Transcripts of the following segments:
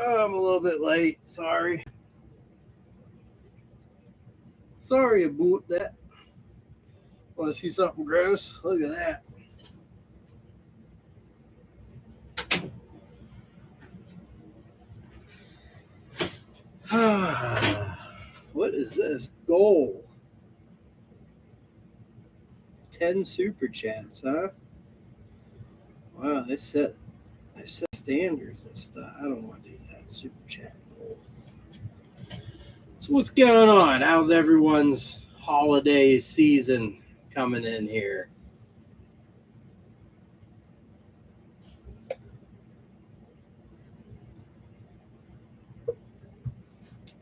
I'm a little bit late. Sorry. Sorry about that. Want to see something gross? Look at that. What is this? Goal. 10 super chats, huh? Wow, they set standards and stuff. I don't want to do that. Super chat goal. So what's going on? How's everyone's holiday season coming in here?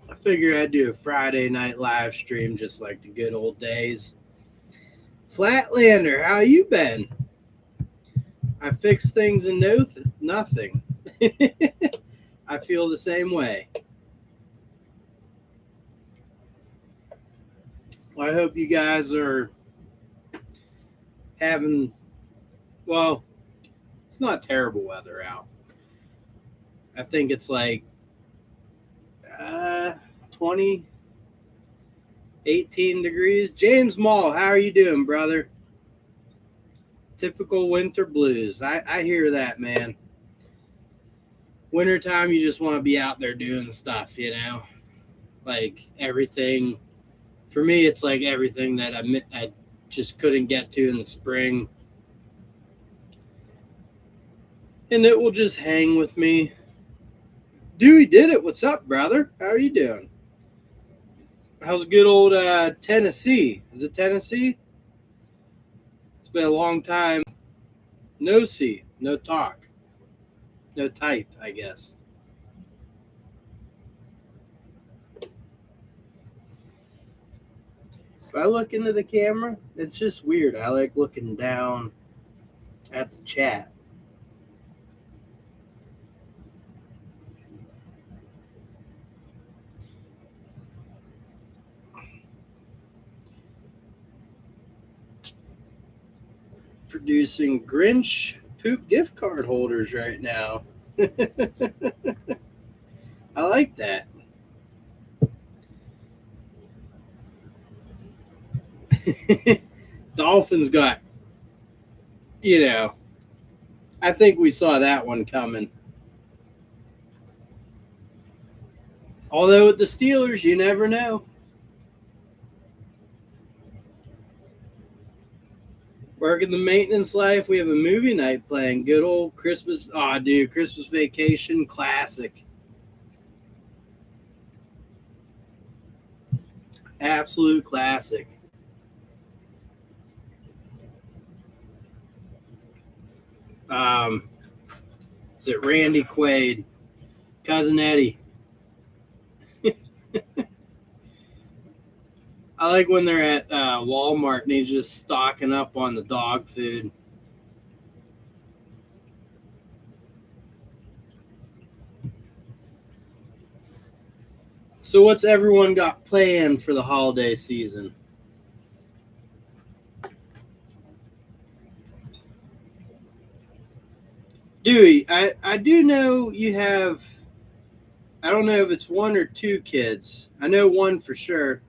I figure I'd do a Friday night live stream just like the good old days. Flatlander, how you been? I fix things and know nothing. I feel the same way. Well, I hope you guys are having, well, it's not terrible weather out. I think it's like 20, 18 degrees. James Mall, how are you doing, brother? Typical winter blues. I hear that, man. Wintertime, you just want to be out there doing stuff, you know? Like everything. For me, it's like everything that I just couldn't get to in the spring. And it will just hang with me. Dewey did it. What's up, brother? How are you doing? How's good old Tennessee? Is it Tennessee? It's been a long time. No see, no talk, no type, I guess. If I look into the camera, it's just weird. I like looking down at the chat. Producing Grinch poop gift card holders right now. I like that. Dolphins got, I think we saw that one coming. Although with the Steelers, you never know. Working the maintenance life, we have a movie night playing. Good old Christmas. Oh, dude, Christmas Vacation classic. Absolute classic. Is it Randy Quaid? Cousin Eddie. I like when they're at Walmart and he's just stocking up on the dog food. So what's everyone got planned for the holiday season? Dewey, I do know you have, I don't know if it's one or two kids. I know one for sure.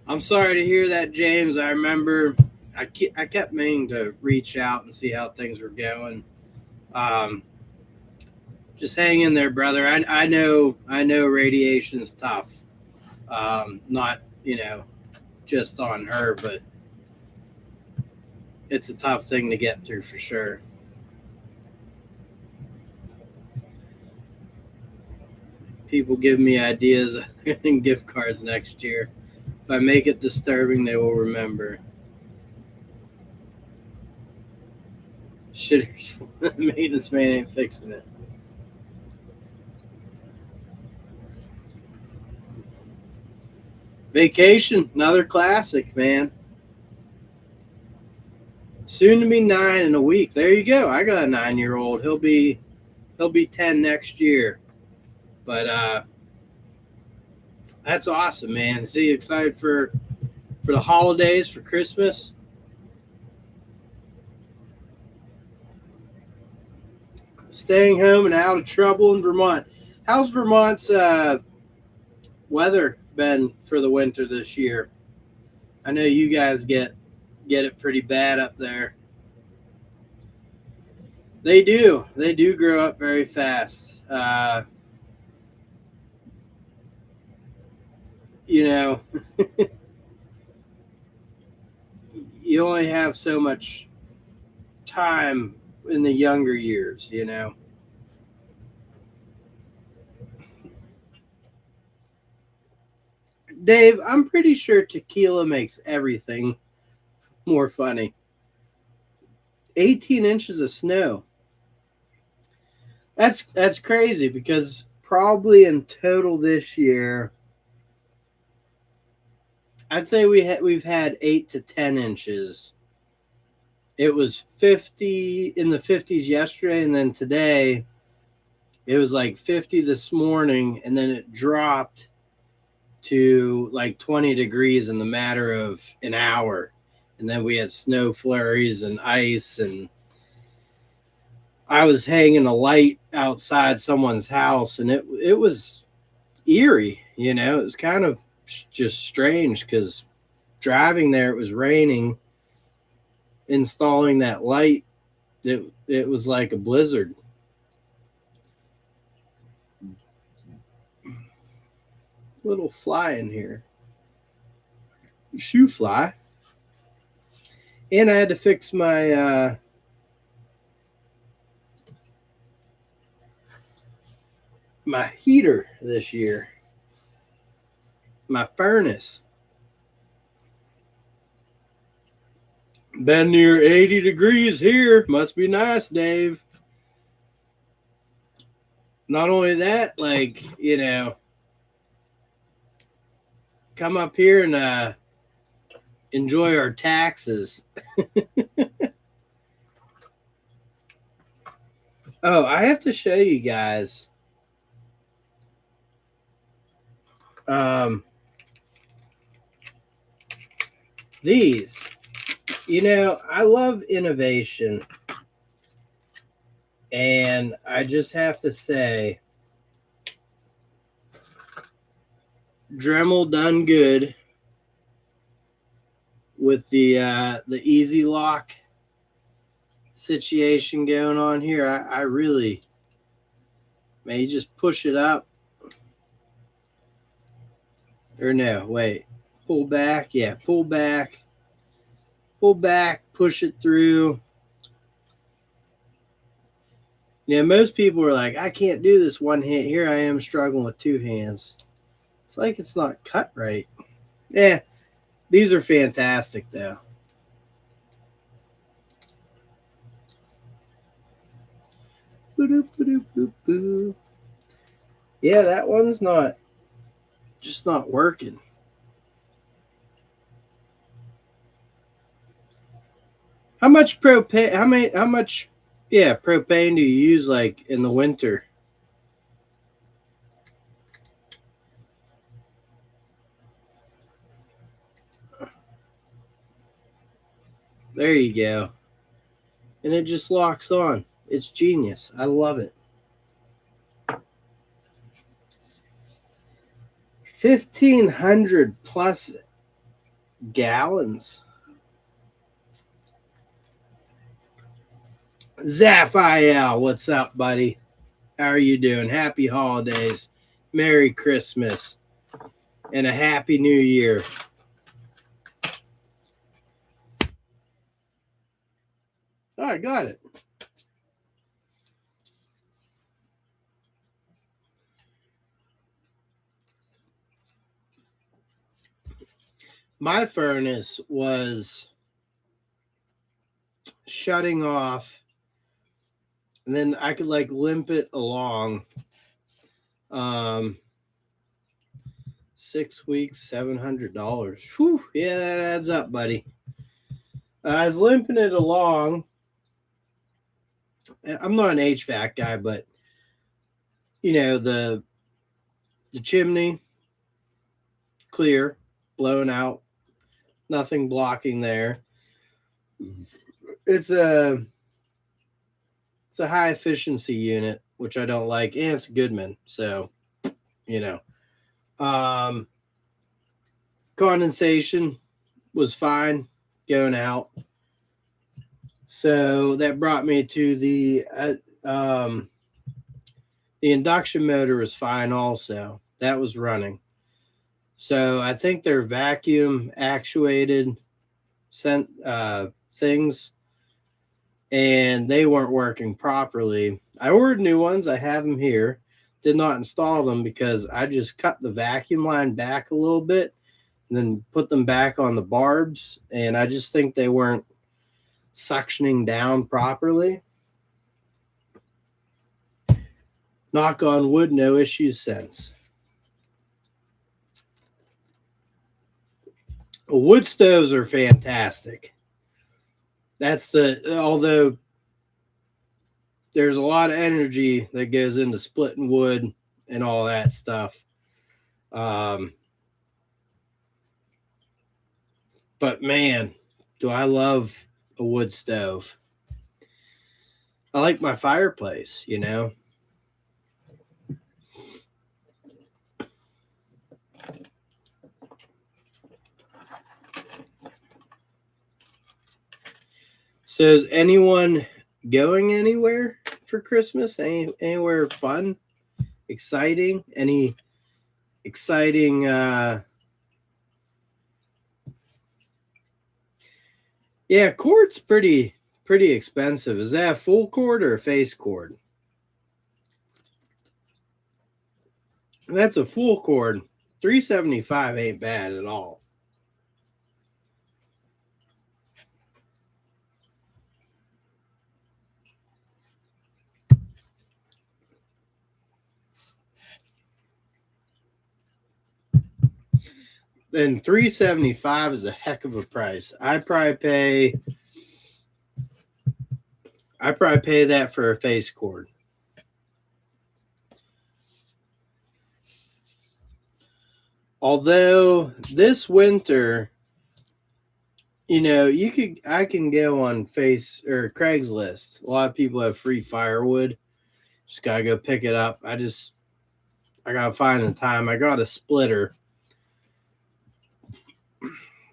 I'm sorry to hear that, James. I remember I kept meaning to reach out and see how things were going. Just hang in there, brother. I know radiation's tough. Not, just on her, but it's a tough thing to get through for sure. People give me ideas and gift cards next year. If I make it disturbing, they will remember. Shitters, the maintenance man ain't fixing it. Vacation, another classic, man. Soon to be 9 in a week. There you go. I got a 9-year-old. He'll be 10 next year. But That's awesome, man. See, excited for the holidays, for Christmas. Staying home and out of trouble in Vermont. How's Vermont's weather been for the winter this year? I know you guys get it pretty bad up there. They do. They do grow up very fast. You know, you only have so much time in the younger years, you know. Dave, I'm pretty sure tequila makes everything more funny. 18 inches of snow. That's crazy because probably in total this year, I'd say we've had 8 to 10 inches. It was 50 in the 50s yesterday, and then today it was like 50 this morning, and then it dropped to like 20 degrees in the matter of an hour. And then we had snow flurries and ice, and I was hanging a light outside someone's house, and it was eerie, you know. It was kind of just strange because driving there, it was raining. Installing that light, it was like a blizzard. Little fly in here, shoe fly, and I had to fix my heater this year, my furnace. Been near 80 degrees here. Must be nice, Dave. Not only that, like, you know, come up here and enjoy our taxes. Oh, I have to show you guys. Um, these, you know, I love innovation. And I just have to say, Dremel done good with the easy lock situation going on here. I really, man, you just push it up. Or no, wait, pull back. Yeah, pull back, push it through. Yeah, most people are like, I can't do this one hand. Here I am struggling with two hands. It's like it's not cut right. Yeah, these are fantastic though. Yeah, that one's not working. How much propane? How much? Yeah, propane do you use like in the winter? There you go, and it just locks on. It's genius. I love it. 1,500 plus gallons. Zaphael, what's up, buddy? How are you doing? Happy holidays, Merry Christmas, and a Happy New Year. Oh, I got it. My furnace was shutting off, and then I could like limp it along. 6 weeks, $700. Whew, yeah, that adds up, buddy. I was limping it along. I'm not an HVAC guy, but you know the chimney. clear, blown out, nothing blocking there. It's a high efficiency unit, which I don't like, and it's Goodman, so you know. Condensation was fine going out. So that brought me to the induction motor was fine also. That was running. So I think they're vacuum actuated things, and they weren't working properly. I ordered new ones. I have them here. Did not install them because I just cut the vacuum line back a little bit and then put them back on the barbs, and I just think they weren't suctioning down properly. Knock on wood, no issues since. Wood stoves are fantastic. Although there's a lot of energy that goes into splitting wood and all that stuff. But man, do I love a wood stove. I like my fireplace, you know. So is anyone going anywhere for Christmas? Anywhere fun? Exciting? Any exciting yeah, cord's pretty expensive. Is that a full cord or a face cord? That's a full cord. $375 ain't bad at all. And $375 is a heck of a price. I probably pay that for a face cord. Although this winter, you know, I can go on Craigslist. A lot of people have free firewood. Just gotta go pick it up. I gotta find the time. I got a splitter.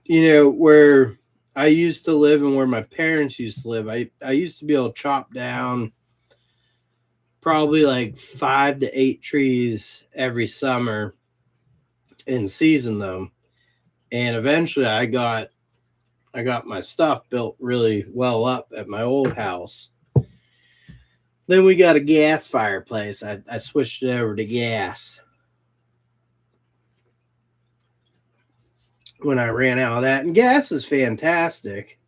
You know, where I used to live and where my parents used to live, I used to be able to chop down probably like 5 to 8 trees every summer and season them. And eventually I got my stuff built really well up at my old house. Then we got a gas fireplace. I switched it over to gas when I ran out of that. And gas is fantastic.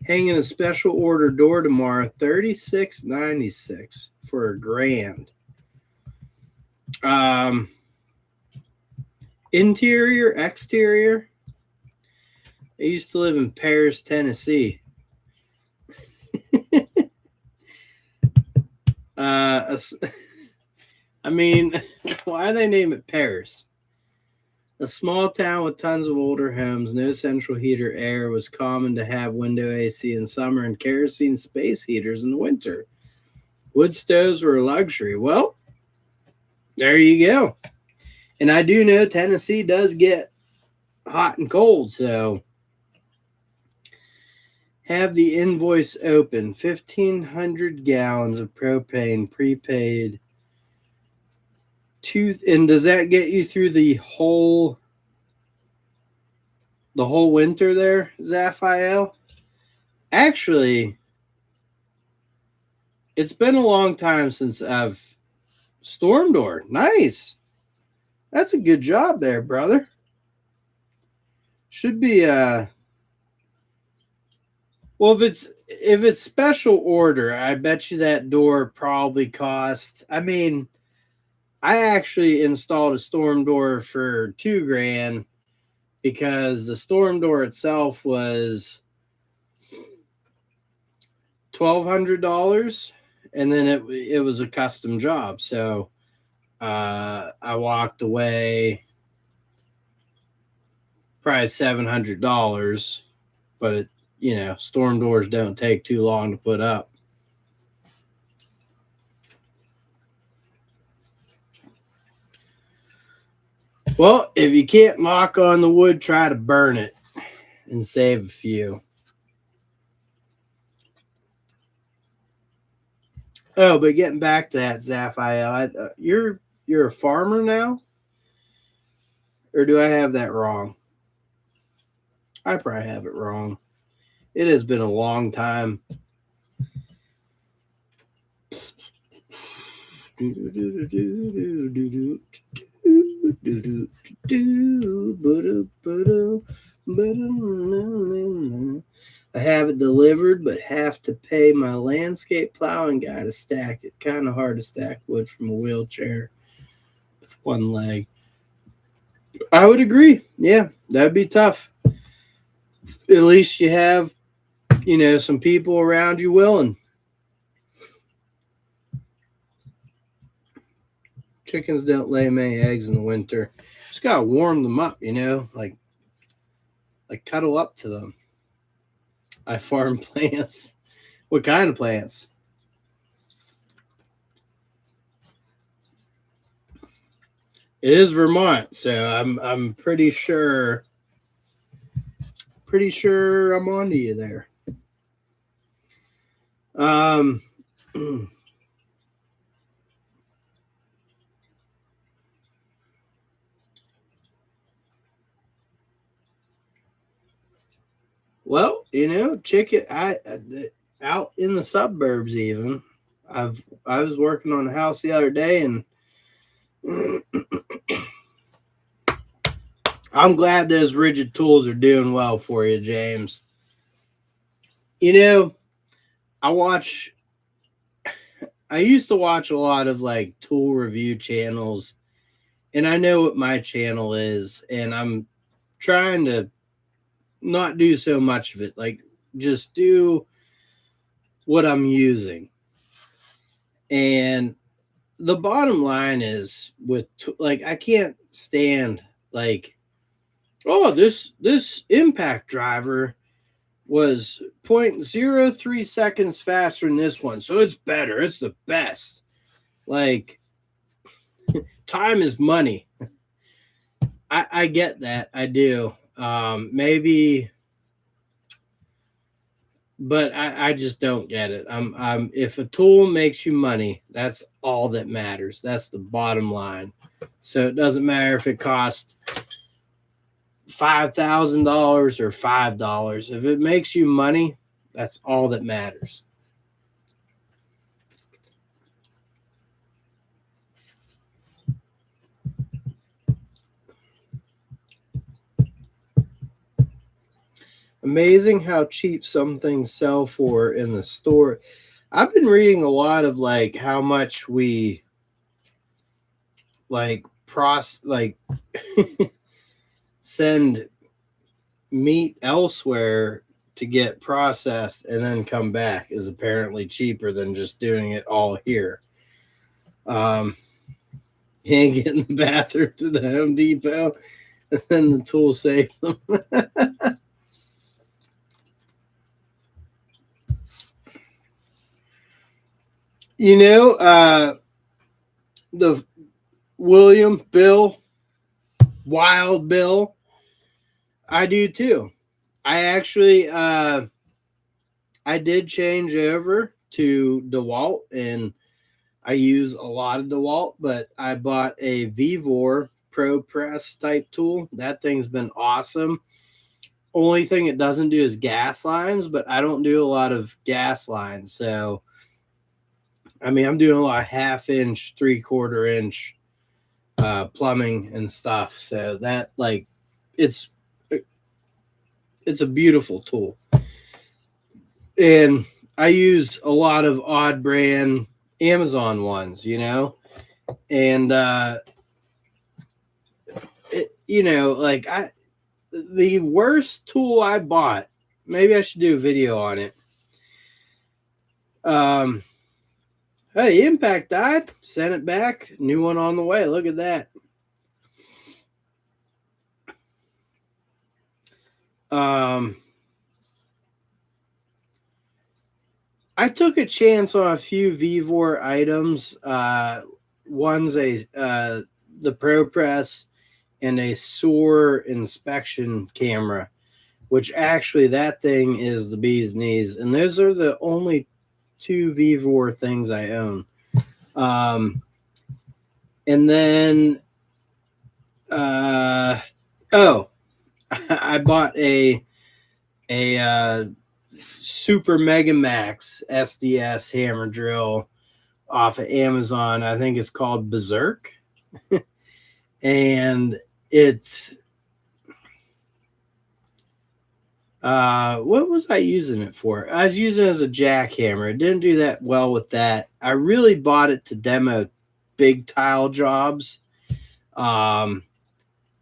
Hanging a special order door tomorrow, $36.96 for $1,000. Interior, exterior. I used to live in Paris, Tennessee. I mean, why do they name it Paris? A small town with tons of older homes, no central heater air, was common to have window AC in summer and kerosene space heaters in the winter. Wood stoves were a luxury. Well, there you go. And I do know Tennessee does get hot and cold, so have the invoice open. 1,500 gallons of propane prepaid. And does that get you through the whole winter there, Zaphael? Actually, it's been a long time since I've storm door. Nice. That's a good job there, brother. Should be well, if it's special order, I bet you that door probably cost. I mean, I actually installed a storm door for $2,000 because the storm door itself was $1,200, and then it was a custom job. So I walked away probably $700, but it, storm doors don't take too long to put up. Well, if you can't knock on the wood, try to burn it and save a few. Oh, but getting back to that, Zaphiel, you're a farmer now, or do I have that wrong? I probably have it wrong. It has been a long time. I have it delivered, but have to pay my landscape plowing guy to stack it. Kind of hard to stack wood from a wheelchair with one leg. I would agree. Yeah, that'd be tough. At least you have, some people around you willing. Chickens don't lay many eggs in the winter. Just gotta warm them up, like cuddle up to them. I farm plants. What kind of plants? It is Vermont, so I'm pretty sure I'm on to you there. Well, chicken. I out in the suburbs even. I was working on a house the other day, and I'm glad those rigid tools are doing well for you, James. I used to watch a lot of like tool review channels, and I know what my channel is, and I'm trying to not do so much of it. Like, just do what I'm using. And the bottom line is I can't stand like, oh, this impact driver was 0.03 seconds faster than this one, so it's better. It's the best. Like, time is money. I get that. I do. Maybe, but I just don't get it. If a tool makes you money, that's all that matters. That's the bottom line. So it doesn't matter if it costs $5,000 or $5. If it makes you money, that's all that matters. Amazing how cheap some things sell for in the store. I've been reading a lot of like how much we send meat elsewhere to get processed and then come back is apparently cheaper than just doing it all here. You ain't getting the bathroom to the Home Depot, and then the tool save them. The William Bill, Wild Bill, I do too. I actually I did change over to DeWalt, and I use a lot of DeWalt, but I bought a Vevor Pro Press type tool. That thing's been awesome. Only thing it doesn't do is gas lines, but I don't do a lot of gas lines. So, I mean, I'm doing a lot of 1/2 inch, 3/4 inch plumbing and stuff. So that it's a beautiful tool. And I use a lot of odd brand Amazon ones, and the worst tool I bought, maybe I should do a video on it. Hey, Impact died, sent it back, new one on the way. Look at that. I took a chance on a few Vivor items. One's the ProPress and a SOAR inspection camera, which actually that thing is the bee's knees. And those are the only two Vivor things I own. And then, I bought a Super Mega Max SDS hammer drill off of Amazon. I think it's called Berserk. And it's what was I using it for? I was using it as a jackhammer. It didn't do that well with that. I really bought it to demo big tile jobs.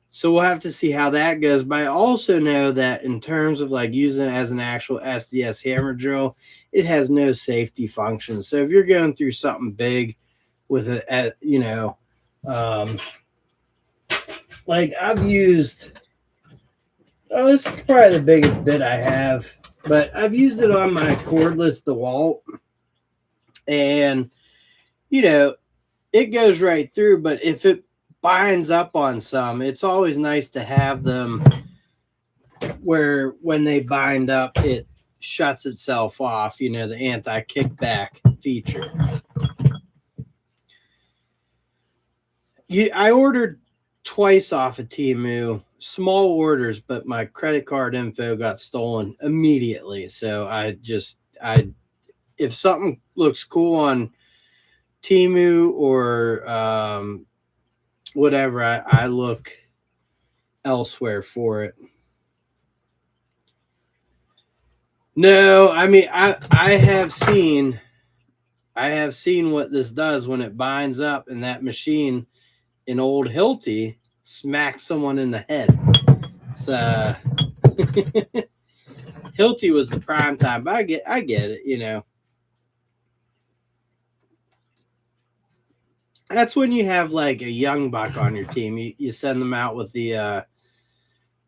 So we'll have to see how that goes. But I also know that in terms of like using it as an actual SDS hammer drill, it has no safety function. So if you're going through something big with it, like I've used, this is probably the biggest bit I have, but I've used it on my cordless DeWalt, and it goes right through. But if it binds up on some, it's always nice to have them where when they bind up, it shuts itself off, the anti-kickback feature. I ordered twice off of TmM, small orders, but my credit card info got stolen immediately. So if something looks cool on TmM or whatever, I look elsewhere for it. No, I mean I have seen what this does when it binds up, and that machine in old Hilti smacks someone in the head. It's Hilti was the prime time, but I get it, That's when you have like a young buck on your team. You send them out with the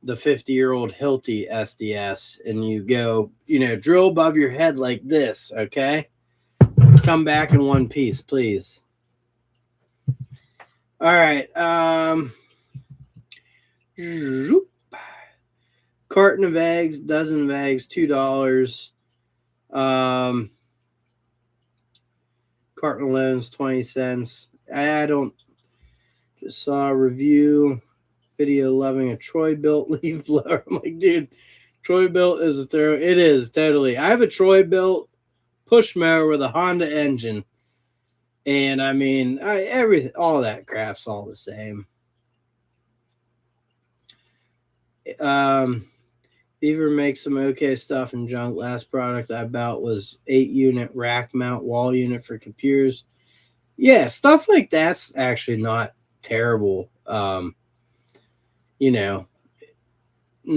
50-year-old Hilti SDS, and you go, drill above your head like this, okay? Come back in one piece, please. All right. Carton of eggs, dozen of eggs, $2. Carton of loans, 20 cents. I don't just saw a review video loving a Troy-Bilt leaf blower. I'm like, dude, Troy-Bilt is a throw. It is, totally. I have a Troy-Bilt push mower with a Honda engine. And I mean, everything, all that crap's all the same. Beaver makes some okay stuff in junk. Last product I bought was 8-unit rack mount wall unit for computers. Yeah, stuff like that's actually not terrible. Now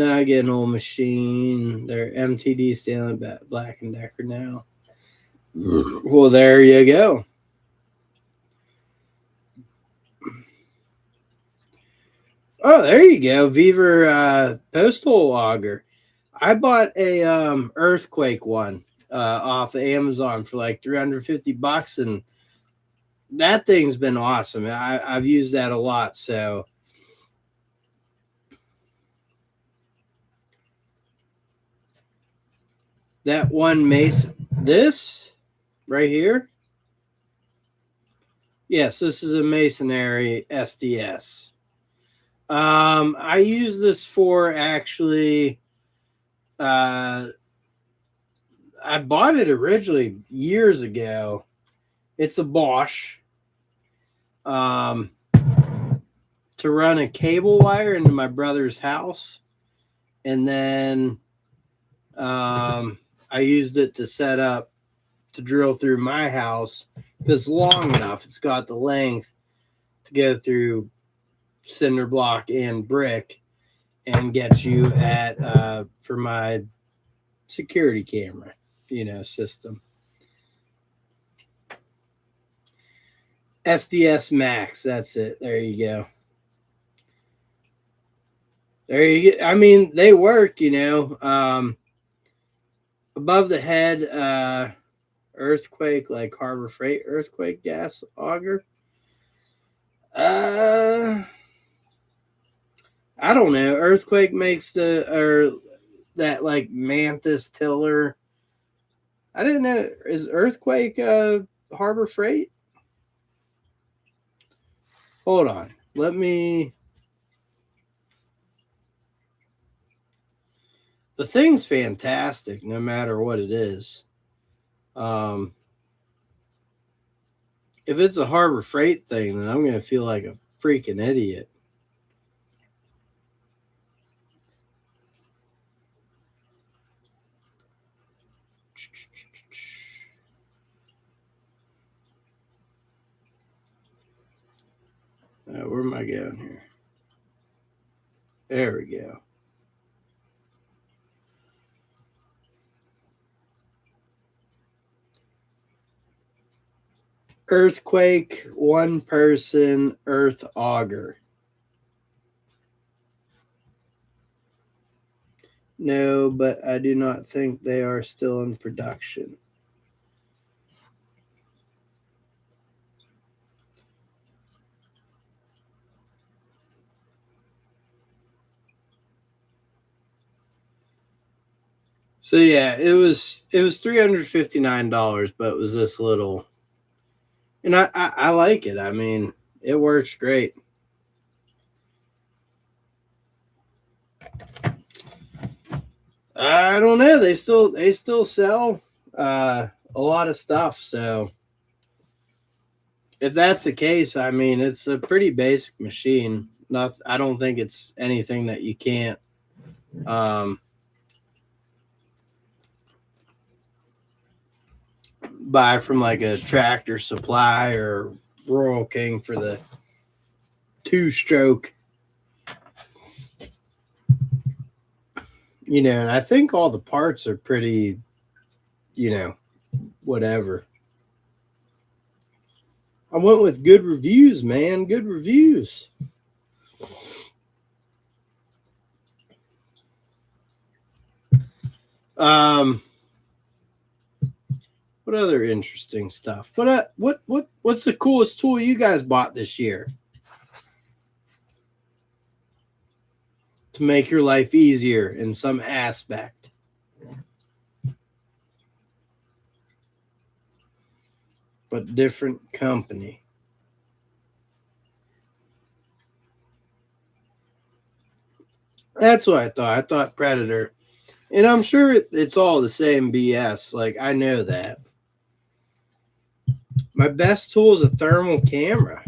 I get an old machine. They're MTD Stanley Black & Decker now. Well, there you go. Oh, there you go. Beaver postal auger. I bought a earthquake one off of Amazon for like $350, and that thing's been awesome. I've used that a lot. So that one Mason, this right here. Yes, this is a masonry SDS. I use this for actually. I bought it originally years ago. It's a Bosch. To run a cable wire into my brother's house, and then I used it to set up to drill through my house. It's long enough. It's got the length to go through cinder block and brick and get you at for my security camera, system. SDS Max, that's it. There you go. There you go. I mean, they work, above the head, earthquake, like Harbor Freight earthquake gas auger. Uh, I don't know. Earthquake makes or that like Mantis tiller. I didn't know. Is earthquake Harbor Freight? Hold on. Let me. The thing's fantastic, no matter what it is. Um, if it's a Harbor Freight thing, then I'm gonna feel like a freaking idiot. Where am I going here? There we go. Earthquake, one person, earth auger. No, but I do not think they are still in production. So yeah, it was $359, but it was this little, and I like it. I mean, it works great. I don't know. They still sell a lot of stuff. So if that's the case, I mean, it's a pretty basic machine. Not, I don't think it's anything that you can't um, buy from like a Tractor Supply or Royal King for the two-stroke. And I think all the parts are pretty, whatever. I went with good reviews, man. Good reviews. What other interesting stuff? What's the coolest tool you guys bought this year to make your life easier in some aspect? But different company. That's what I thought. I thought Predator. And I'm sure it's all the same BS. Like, I know that. My best tool is a thermal camera.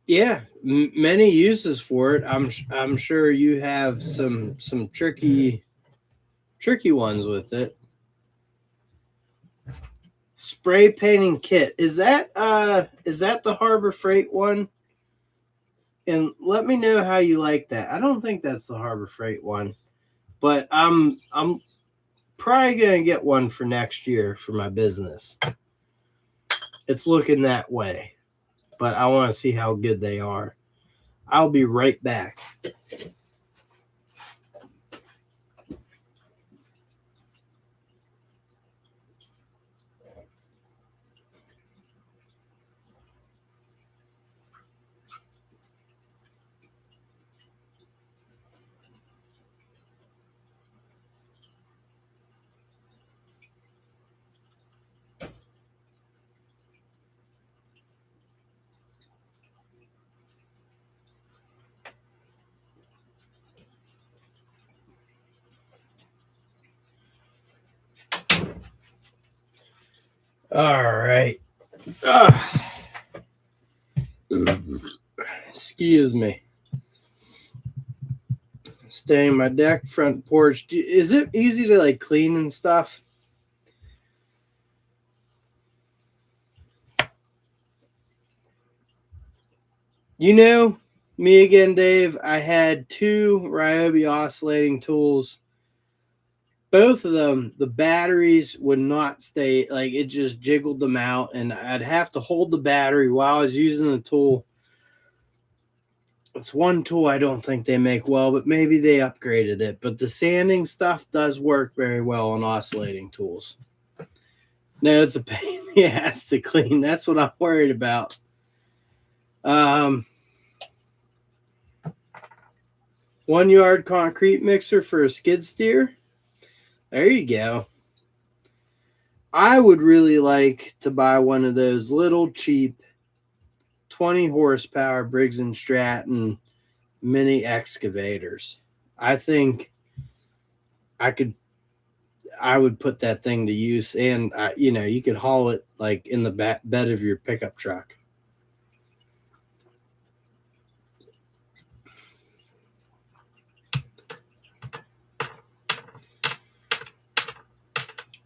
Yeah, many uses for it. I'm sure you have some tricky ones with it. Spray painting kit. Is that the Harbor Freight one? And let me know how you like that. I don't think that's the Harbor Freight one, but I'm probably gonna get one for next year for my business. It's looking that way, but I want to see how good they are. I'll be right back. All right. Excuse me. Staying my deck, front porch. Is it easy to like clean and stuff? Me again, Dave. I had two Ryobi oscillating tools both of them, the batteries would not stay, like it just jiggled them out, and I'd have to hold the battery while I was using the tool. It's one tool I don't think they make well, but maybe they upgraded it. But the sanding stuff does work very well on oscillating tools. No, it's a pain in the ass to clean. That's what I'm worried about. 1 yard concrete mixer for a skid steer. There you go. I would really like to buy one of those little cheap 20 horsepower Briggs and Stratton mini excavators. I think I would put that thing to use, and you could haul it like in the bed of your pickup truck.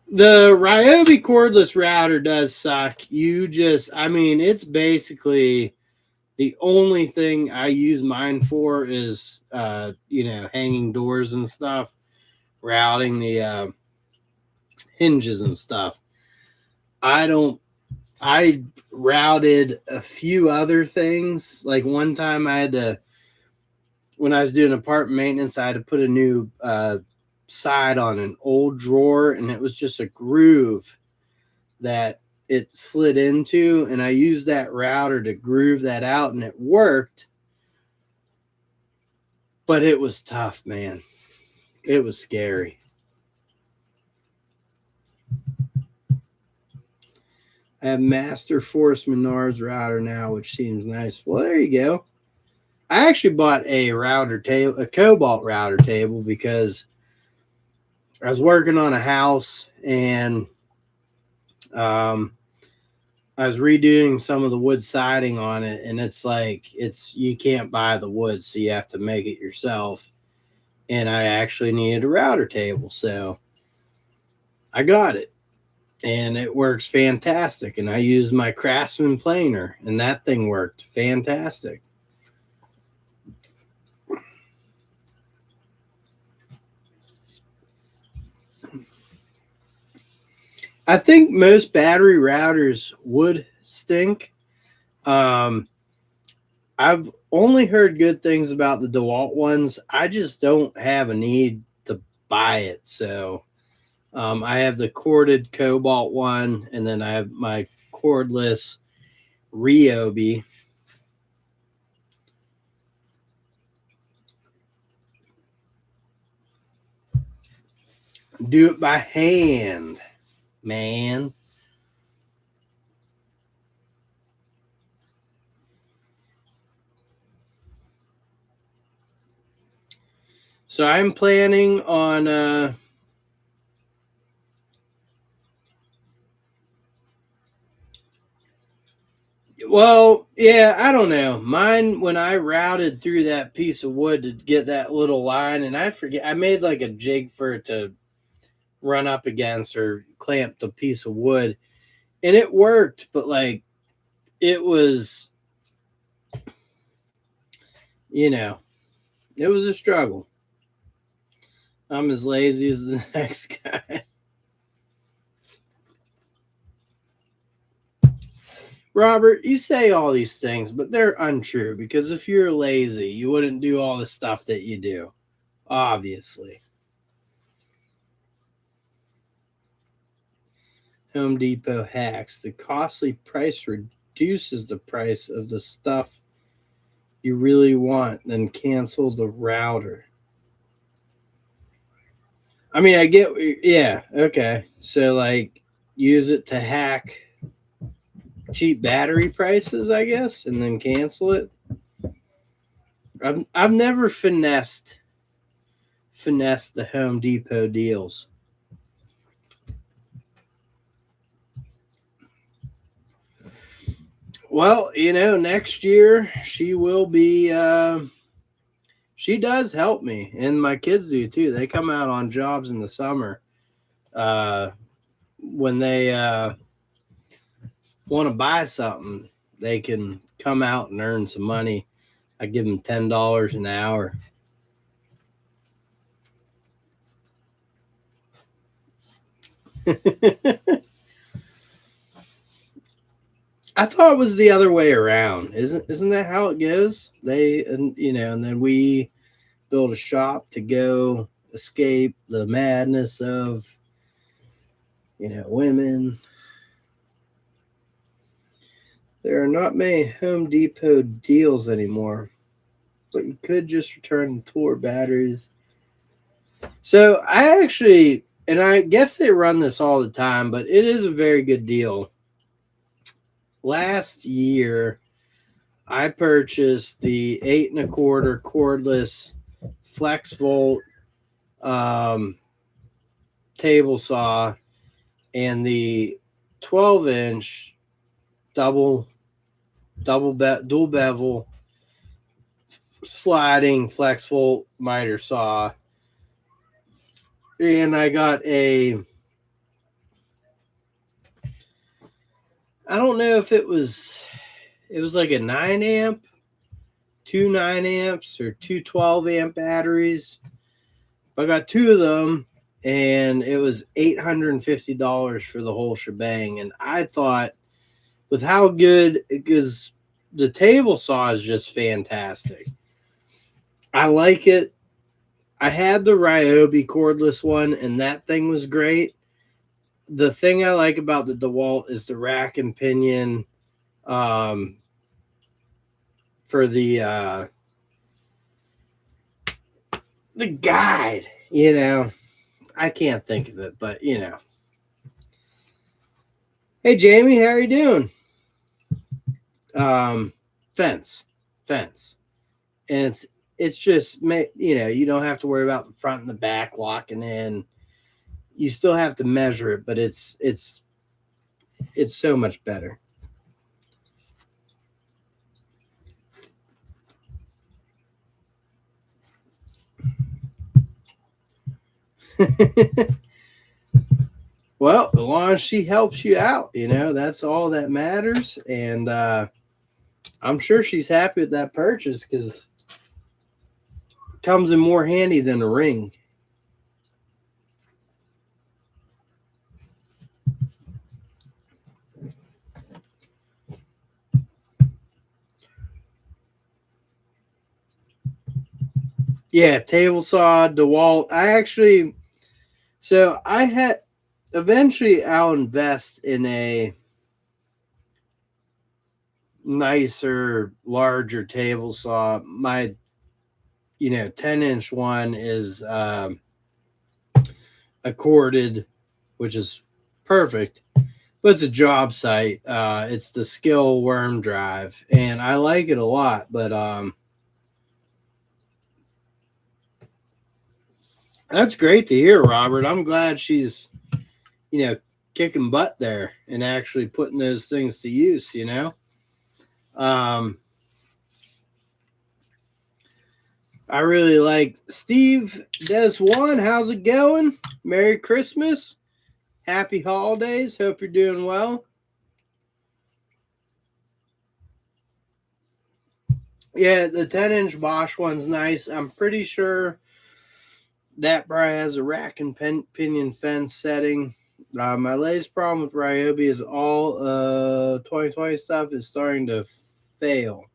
The Ryobi cordless router does suck. It's basically the only thing I use mine for is, hanging doors and stuff, routing the hinges and stuff. I routed a few other things. Like one time when I was doing apartment maintenance, I had to put a new side on an old drawer, and it was just a groove that it slid into, and I used that router to groove that out, and it worked, but it was tough, man. It was scary. I have Master Force Menards router now, which seems nice. Well, there you go. I actually bought a router table, a Cobalt router table, because I was working on a house, and I was redoing some of the wood siding on it, and you can't buy the wood, so you have to make it yourself. And I actually needed a router table, so I got it, and it works fantastic. And I used my Craftsman planer, and that thing worked fantastic. I think most battery routers would stink. I've only heard good things about the DeWalt ones. I just don't have a need to buy it. So I have the corded Cobalt one, and then I have my cordless Ryobi. Do it by hand, man. So I'm planning on well, yeah, I don't know. Mine, when I routed through that piece of wood to get that little line, and I forget, I made like a jig for it to run up against or clamp the piece of wood, and it worked, but like it was, it was a struggle. I'm as lazy as the next guy. Robert, you say all these things, but they're untrue, because if you're lazy, you wouldn't do all the stuff that you do, obviously. Home Depot hacks. The costly price reduces the price of the stuff you really want, then cancel the router. I mean, I get, yeah, okay. So, like, use it to hack cheap battery prices, I guess, and then cancel it. I've never finessed the Home Depot deals. Well, next year she will be. She does help me, and my kids do too. They come out on jobs in the summer when they want to buy something. They can come out and earn some money. I give them $10 an hour. I thought it was the other way around. Isn't that how it goes? And then we build a shop to go escape the madness of women. There are not many Home Depot deals anymore, but you could just return the tour batteries. So I actually, and I guess they run this all the time, but it is a very good deal. Last year, I purchased the 8 1/4 cordless flex volt table saw and the 12-inch dual bevel sliding flex volt miter saw, and I got I don't know if it was like a 9 amp, 2 9 amps or 2 12 amp batteries. I got 2 of them, and it was $850 for the whole shebang. And I thought, with how good, because the table saw is just fantastic. I like it. I had the Ryobi cordless one, and that thing was great. The thing I like about the DeWalt is the rack and pinion for the guide. I can't think of it, but Hey Jamie, how are you doing? Fence, and it's just you don't have to worry about the front and the back locking in. You still have to measure it, but it's so much better. Well, as long as she helps you out, that's all that matters. And I'm sure she's happy with that purchase because it comes in more handy than a ring. Yeah, table saw, DeWalt. Eventually I'll invest in a nicer, larger table saw. My 10-inch one is a corded, which is perfect, but it's a job site. It's the Skill Worm Drive, and I like it a lot, but that's great to hear, Robert. I'm glad she's kicking butt there and actually putting those things to use. I really like Steve Deswan. How's it going? Merry Christmas. Happy holidays. Hope you're doing well. Yeah, the 10-inch Bosch one's nice. I'm pretty sure that probably has a rack and pinion fence setting. My latest problem with Ryobi is all 2020 stuff is starting to fail.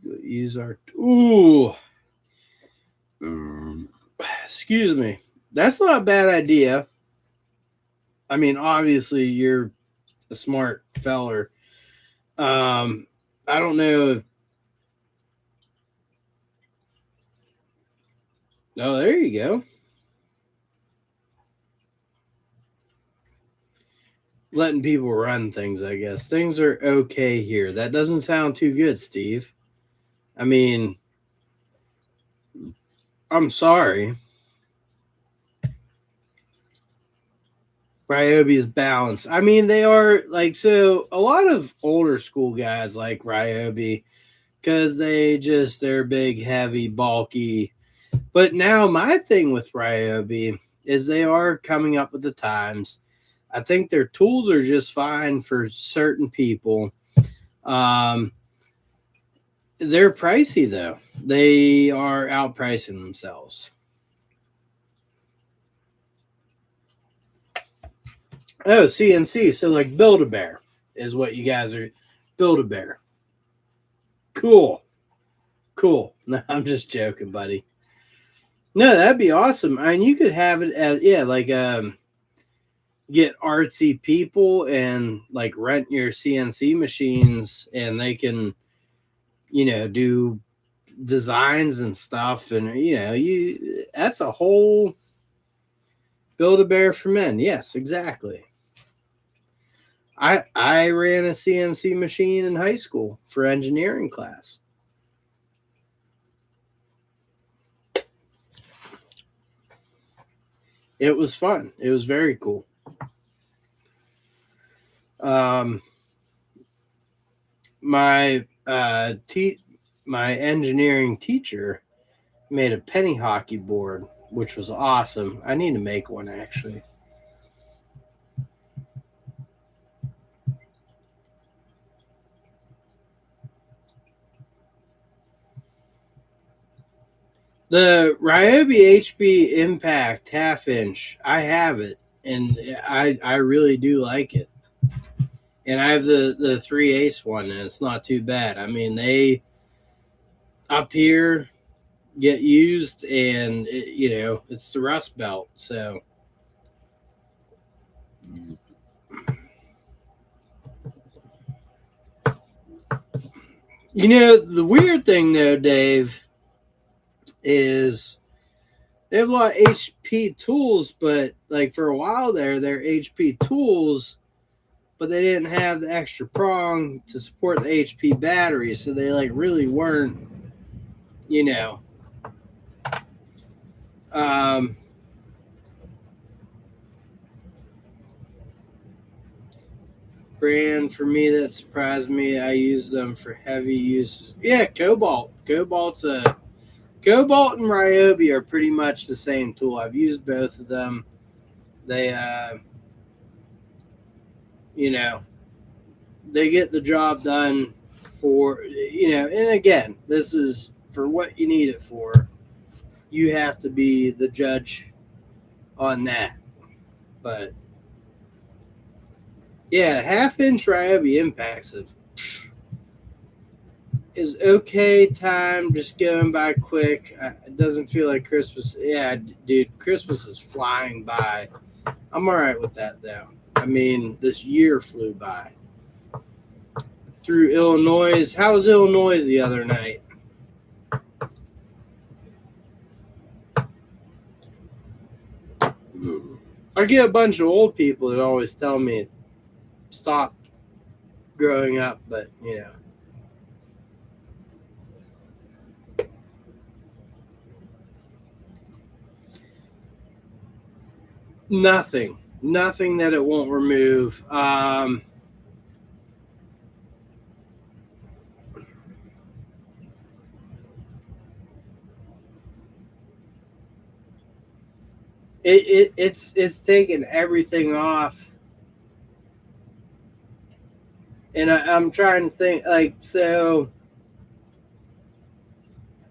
Use our excuse me. That's not a bad idea. I mean, obviously you're a smart feller. I don't know if oh, there you go. Letting people run things, I guess. Things are okay here. That doesn't sound too good, Steve. I mean, I'm sorry. Ryobi's balanced. I mean, they are so a lot of older school guys like Ryobi because they're big, heavy, bulky. But now my thing with Ryobi is they are coming up with the times. I think their tools are just fine for certain people. Um, they're pricey though. They are outpricing themselves. Oh, CNC. So like Build a Bear is what you guys are. Build a Bear. Cool. Cool. No, I'm just joking, buddy. No, that'd be awesome. I mean, you could have it as like get artsy people and like rent your CNC machines, and they can do designs and stuff, and you that's a whole Build a Bear for men. Yes, exactly. I ran a CNC machine in high school for engineering class. It was fun. It was very cool. Um, my my engineering teacher made a penny hockey board, which was awesome. I need to make one actually. The Ryobi HB Impact half inch, I have it, and I really do like it. And I have the 3/8 one, and it's not too bad. I mean, they up here get used, and it's the Rust Belt, so. The weird thing though, Dave, is they have a lot of HP tools, but like for a while there, they're HP tools, but they didn't have the extra prong to support the HP batteries, so they like really weren't, you know. Um, Brand for me that surprised me. I use them for heavy use. Yeah, Cobalt. Cobalt and Ryobi are pretty much the same tool. I've used both of them. They you know, they get the job done for, and again, this is for what you need it for. You have to be the judge on that. But yeah, half inch Ryobi impacts is okay time, just going by quick. It doesn't feel like Christmas. Yeah, dude, Christmas is flying by. I'm all right with that though. I mean, this year flew by. Through Illinois. How was Illinois the other night? I get a bunch of old people that always tell me stop growing up, but nothing that it won't remove. It's taken everything off, and I'm trying to think like so.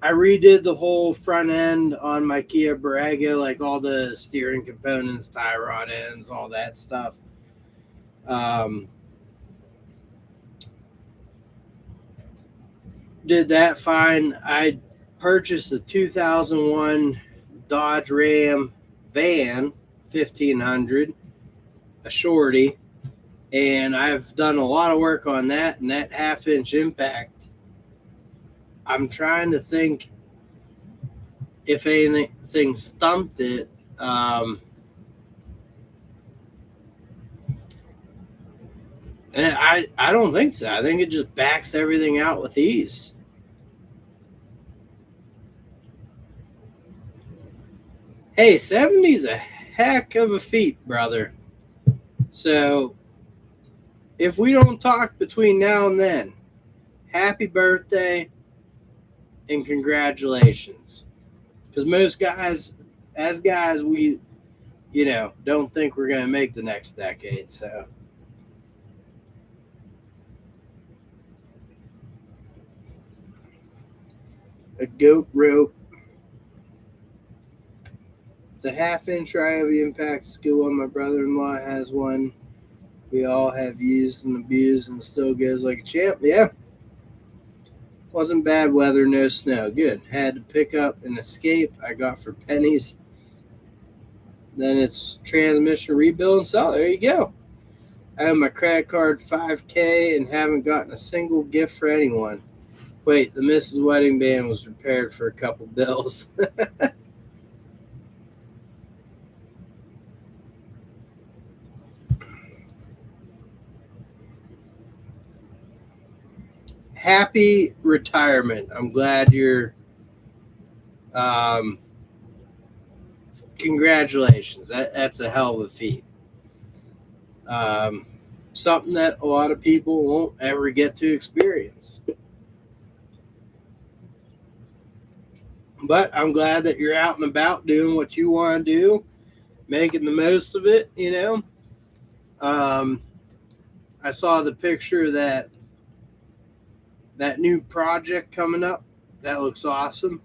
I redid the whole front end on my Kia Borrego, like all the steering components, tie rod ends, all that stuff. Um, did that fine. I purchased a 2001 Dodge Ram van, 1500, a shorty, and I've done a lot of work on that, and that half inch impact. I'm trying to think if anything stumped it. And I don't think so. I think it just backs everything out with ease. Hey, 70's a heck of a feat, brother. So if we don't talk between now and then, happy birthday and congratulations. Because most guys, as guys, we, don't think we're going to make the next decade. So a goat rope. The half-inch Ryobi impact is good one. My brother-in-law has one. We all have used and abused, and still goes like a champ. Yeah, wasn't bad weather, no snow. Good. Had to pick up an Escape I got for pennies. Then it's transmission rebuild and sell. There you go. I have my credit card 5K and haven't gotten a single gift for anyone. Wait, the Mrs. Wedding Band was repaired for a couple bills. Happy retirement. I'm glad you're. Congratulations. That's a hell of a feat. Something that a lot of people won't ever get to experience. But I'm glad that you're out and about doing what you want to do, making the most of it, you know. I saw the picture of that new project coming up. That looks awesome.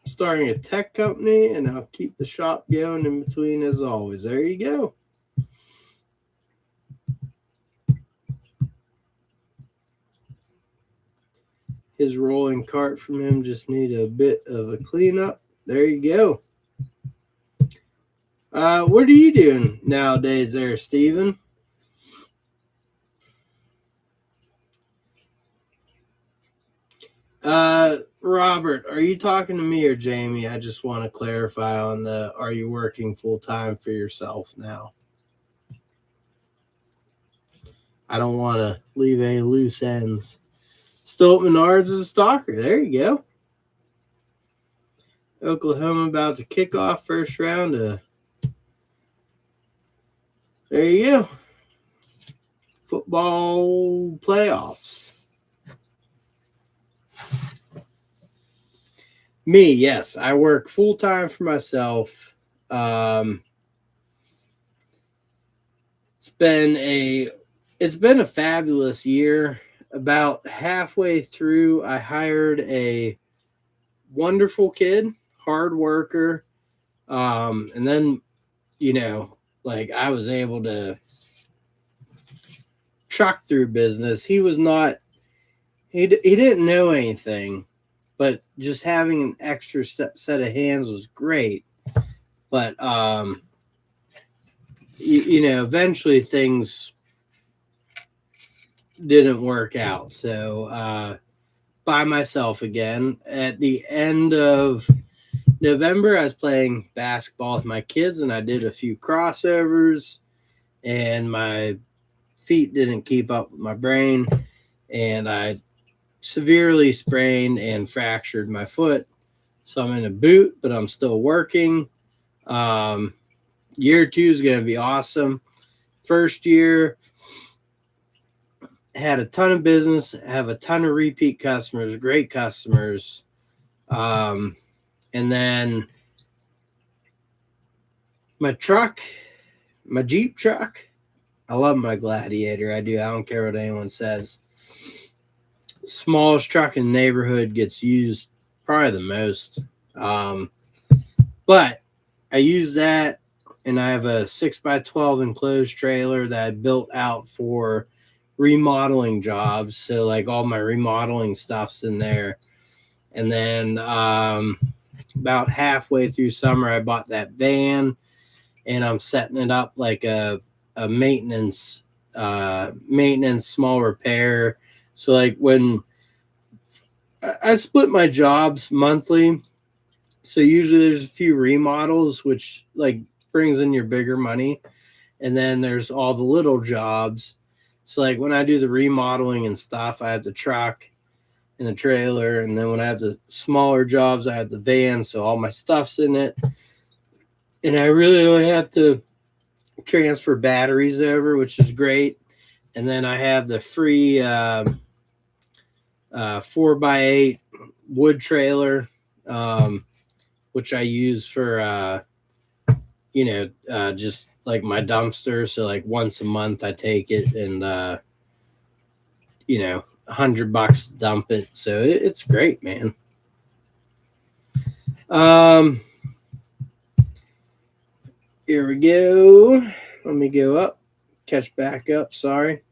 Starting a tech company, and I'll keep the shop going in between as always. There you go. His rolling cart from him just need a bit of a cleanup. There you go. What are you doing nowadays there, Steven? Robert, are you talking to me or Jamie? I just want to clarify on the are you working full time for yourself now? I don't want to leave any loose ends. Still at Menards as a stalker. There you go. Oklahoma about to kick off first round. There you go. Football playoffs. Me, yes. I work full time for myself. It's been a fabulous year. About halfway through, I hired a wonderful kid, hard worker. And then, like I was able to truck through business. He was not, he didn't know anything, but just having an extra set of hands was great. But, eventually things didn't work out. So, by myself again. At the end of November, I was playing basketball with my kids, and I did a few crossovers, and my feet didn't keep up with my brain, and I severely sprained and fractured my foot. So I'm in a boot, but I'm still working. Year 2 is going to be awesome. First year, had a ton of business, have a ton of repeat customers, great customers. And then my Jeep truck, I love my Gladiator. I do. I don't care what anyone says. Smallest truck in the neighborhood gets used probably the most. But I use that, and I have a 6x12 enclosed trailer that I built out for remodeling jobs. So like all my remodeling stuff's in there. And then about halfway through summer, I bought that van, and I'm setting it up like a maintenance small repair. So like when I split my jobs monthly, so usually there's a few remodels, which like brings in your bigger money, and then there's all the little jobs. So like when I do the remodeling and stuff, I have the truck, in the trailer. And then when I have the smaller jobs, I have the van, so all my stuff's in it. And I really only have to transfer batteries over, which is great. And then I have the free 4x8 wood trailer, which I use for just like my dumpster. So like once a month I take it and $100 to dump it. So it's great, man. Here we go. Let me go up, catch back up. Sorry.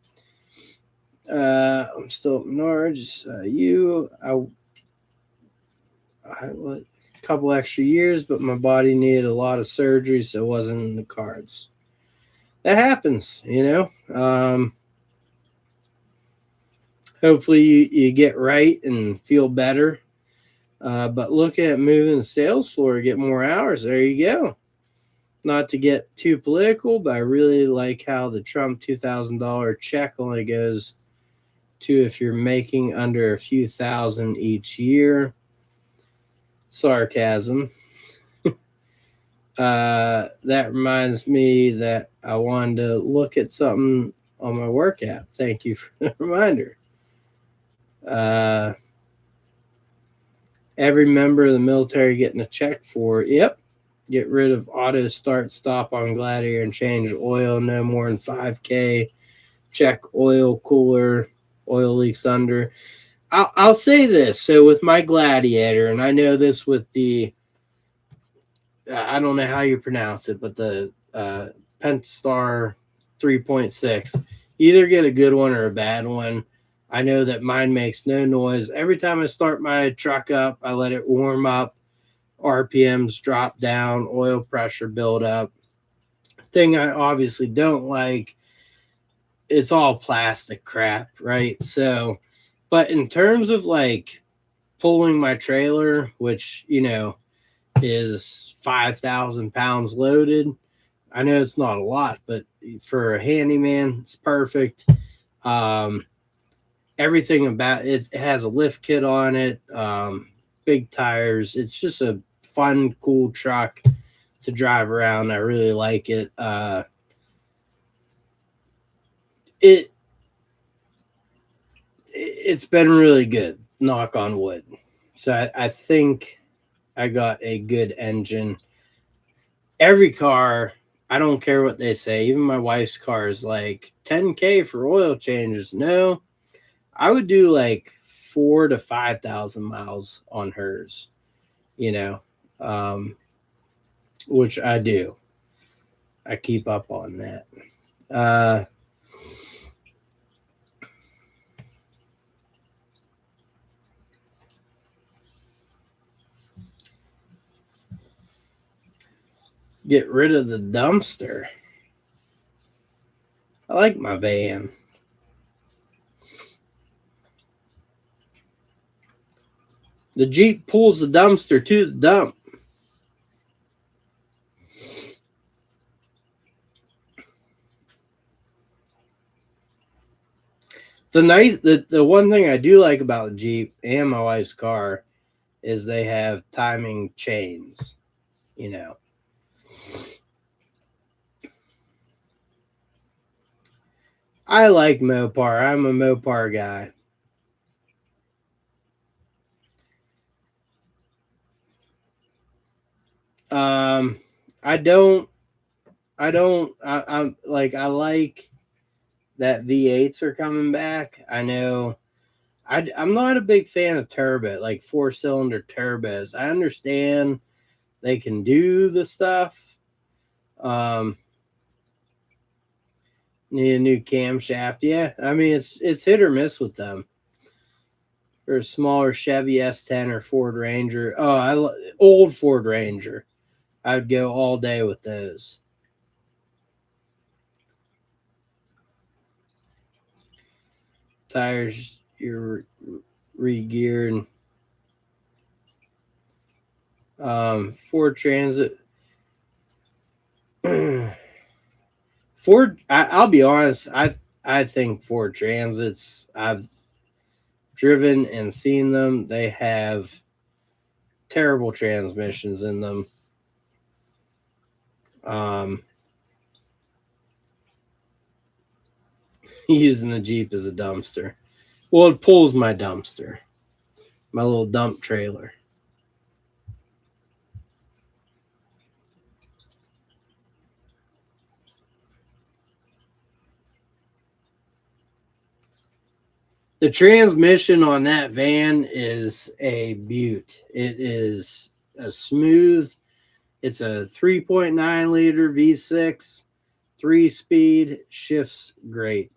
I'm still up north. Just a couple extra years, but my body needed a lot of surgery, so it wasn't in the cards. That happens, hopefully you get right and feel better. But looking at moving the sales floor to get more hours, there you go. Not to get too political, but I really like how the Trump $2,000 check only goes to if you're making under a few thousand each year. Sarcasm. That reminds me that I wanted to look at something on my work app. Thank you for the reminder. Every member of the military getting a check for, yep, get rid of auto start stop on Gladiator and change oil no more than 5K. Check oil cooler, oil leaks under. I'll say this. So with my Gladiator, and I know this with the, I don't know how you pronounce it, but the Pentastar 3.6, either get a good one or a bad one. I know that mine makes no noise. Every time I start my truck up, I let it warm up, RPMs drop down, oil pressure build up. Thing I obviously don't like, it's all plastic crap, right? So, but in terms of like pulling my trailer, which, is 5,000 pounds loaded, I know it's not a lot, but for a handyman, it's perfect. Everything about it has a lift kit on it, big tires. It's just a fun, cool truck to drive around. I really like it. It's been really good, knock on wood. So I think I got a good engine. Every car, I don't care what they say. Even my wife's car is like 10K for oil changes. No, I would do like 4,000 to 5,000 miles on hers, which I do. I keep up on that. Get rid of the dumpster. I like my van. The Jeep pulls the dumpster to the dump. The one thing I do like about the Jeep and my wife's car is they have timing chains, I like Mopar. I'm a Mopar guy. I like that V8s are coming back. I know I'm not a big fan of turbo, like 4-cylinder turbos. I understand they can do the stuff. Need a new camshaft. Yeah, I mean it's hit or miss with them. Or a smaller Chevy S10 or Ford Ranger. Oh, old Ford Ranger. I'd go all day with those. Tires, you're re-geared. Ford Transit. Ford. I'll be honest. I think Ford Transits. I've driven and seen them. They have terrible transmissions in them. Using the Jeep as a dumpster. Well, it pulls my dumpster, my little dump trailer. The transmission on that van is a beaut. It is a smooth. It's a 3.9 liter V6, 3-speed, shifts great.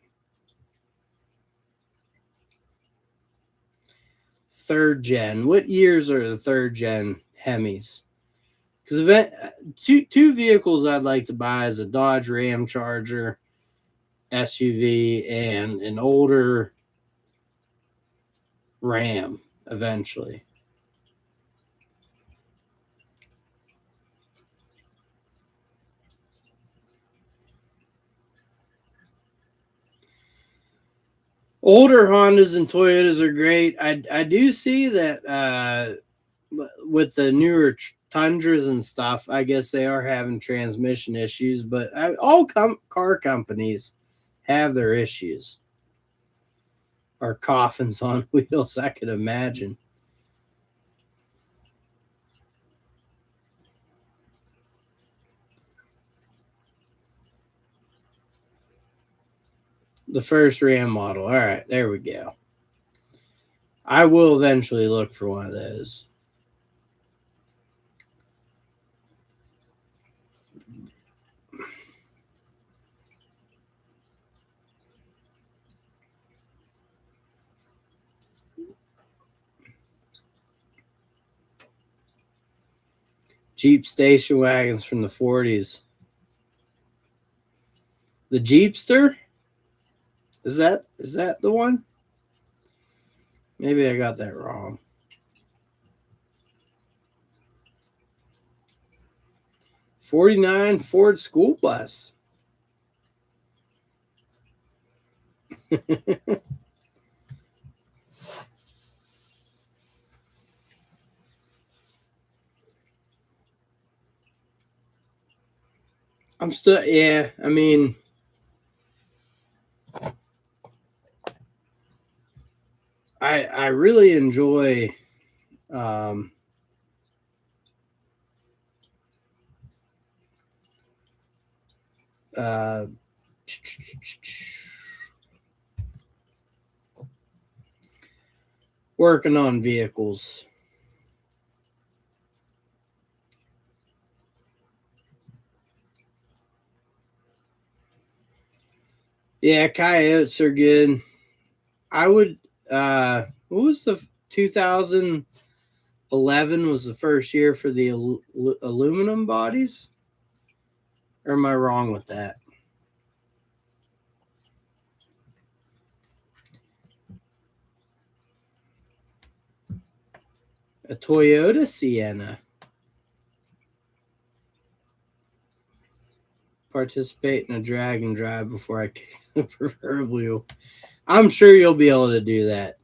Third gen. What years are the third gen Hemis? Because two vehicles I'd like to buy is a Dodge Ram Charger SUV and an older Ram eventually. Older Hondas and Toyotas are great. I do see that with the newer Tundras and stuff, I guess they are having transmission issues, but all car companies have their issues. Or coffins on wheels, I could imagine. The first Ram model. All right, there we go. I will eventually look for one of those. Jeep station wagons from the 40s. The Jeepster? Is that the one? Maybe I got that wrong. 49 Ford school bus. I'm still, yeah, I mean, I really enjoy working on vehicles. Yeah, coyotes are good. I would what was the 2011 was the first year for the aluminum bodies? Or am I wrong with that? A Toyota Sienna. Participate in a drag and drive before I preferably. I'm sure you'll be able to do that.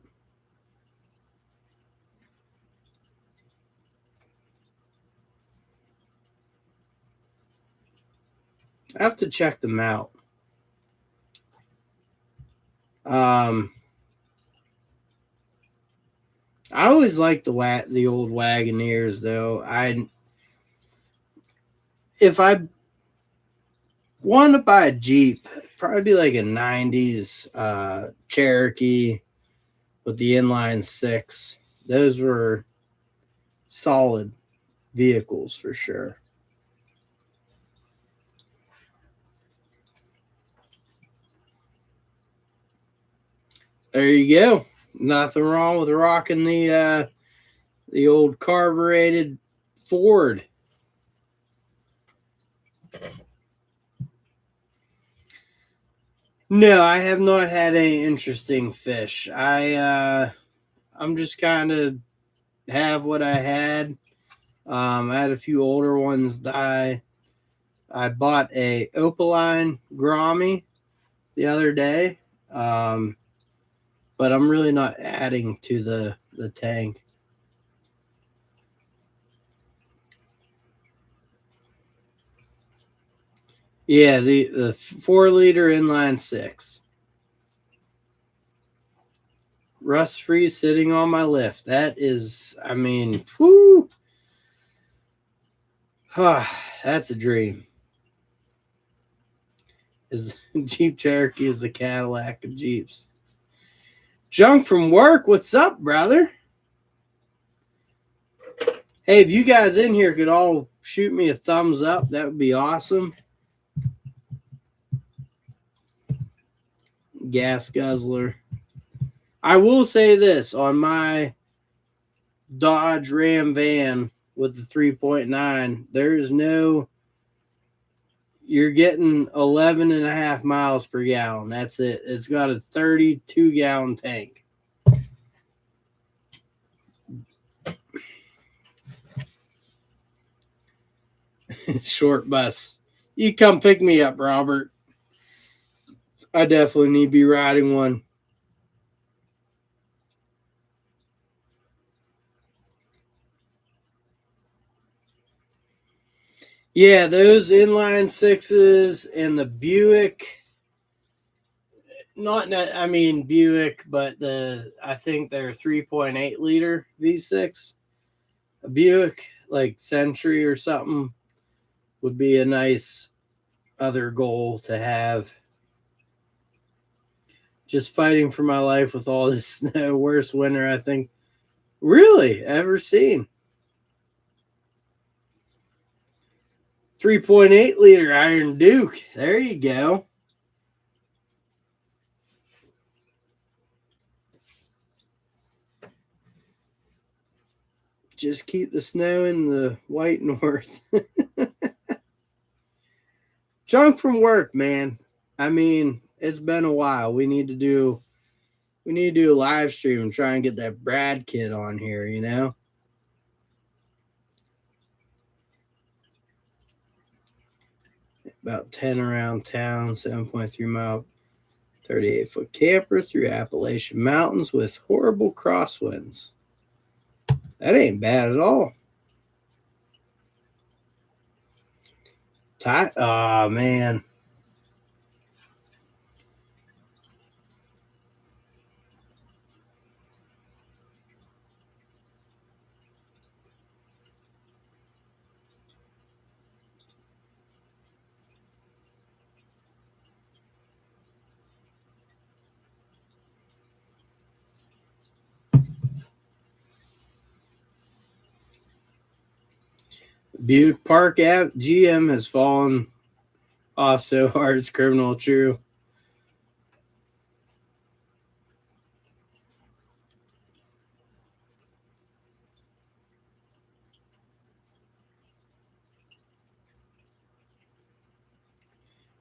I have to check them out. I always liked the old Wagoneers, though. If I want to buy a Jeep, probably be like a '90s Cherokee with the inline six. Those were solid vehicles for sure. There you go. Nothing wrong with rocking the old carbureted Ford. No, I have not had any interesting fish. I'm just kind of have what I had. I had a few older ones die. I bought a opaline Grammy the other day. but I'm really not adding to the tank. Yeah, the 4 liter inline six. Rust free sitting on my lift. That is, I mean, whoo. That's a dream. Is Jeep Cherokee is the Cadillac of Jeeps. Junk from work, what's up, brother? Hey, if you guys in here could all shoot me a thumbs up, that would be awesome. Gas guzzler. I will say this on my Dodge Ram van with the 3.9, there's no, you're getting 11 and a half miles per gallon. That's it. It's got a 32-gallon tank. Short bus. You come pick me up, Robert. I definitely need to be riding one. Yeah, those inline sixes and the Buick. I mean Buick, but I think they're 3.8 liter V6. A Buick like Century or something would be a nice other goal to have. Just fighting for my life with all this snow. Worst winter I think really ever seen. 3.8 liter Iron Duke. There you go. Just keep the snow in the white north. Junk from work, man. I mean, it's been a while. We need to do a live stream and try and get that Brad kid on here, you know? About 10 around town, 7.3 mile, 38-foot camper through Appalachian Mountains with horrible crosswinds. That ain't bad at all. Oh, man. Buick Park Ave GM has fallen off so hard it's criminal true.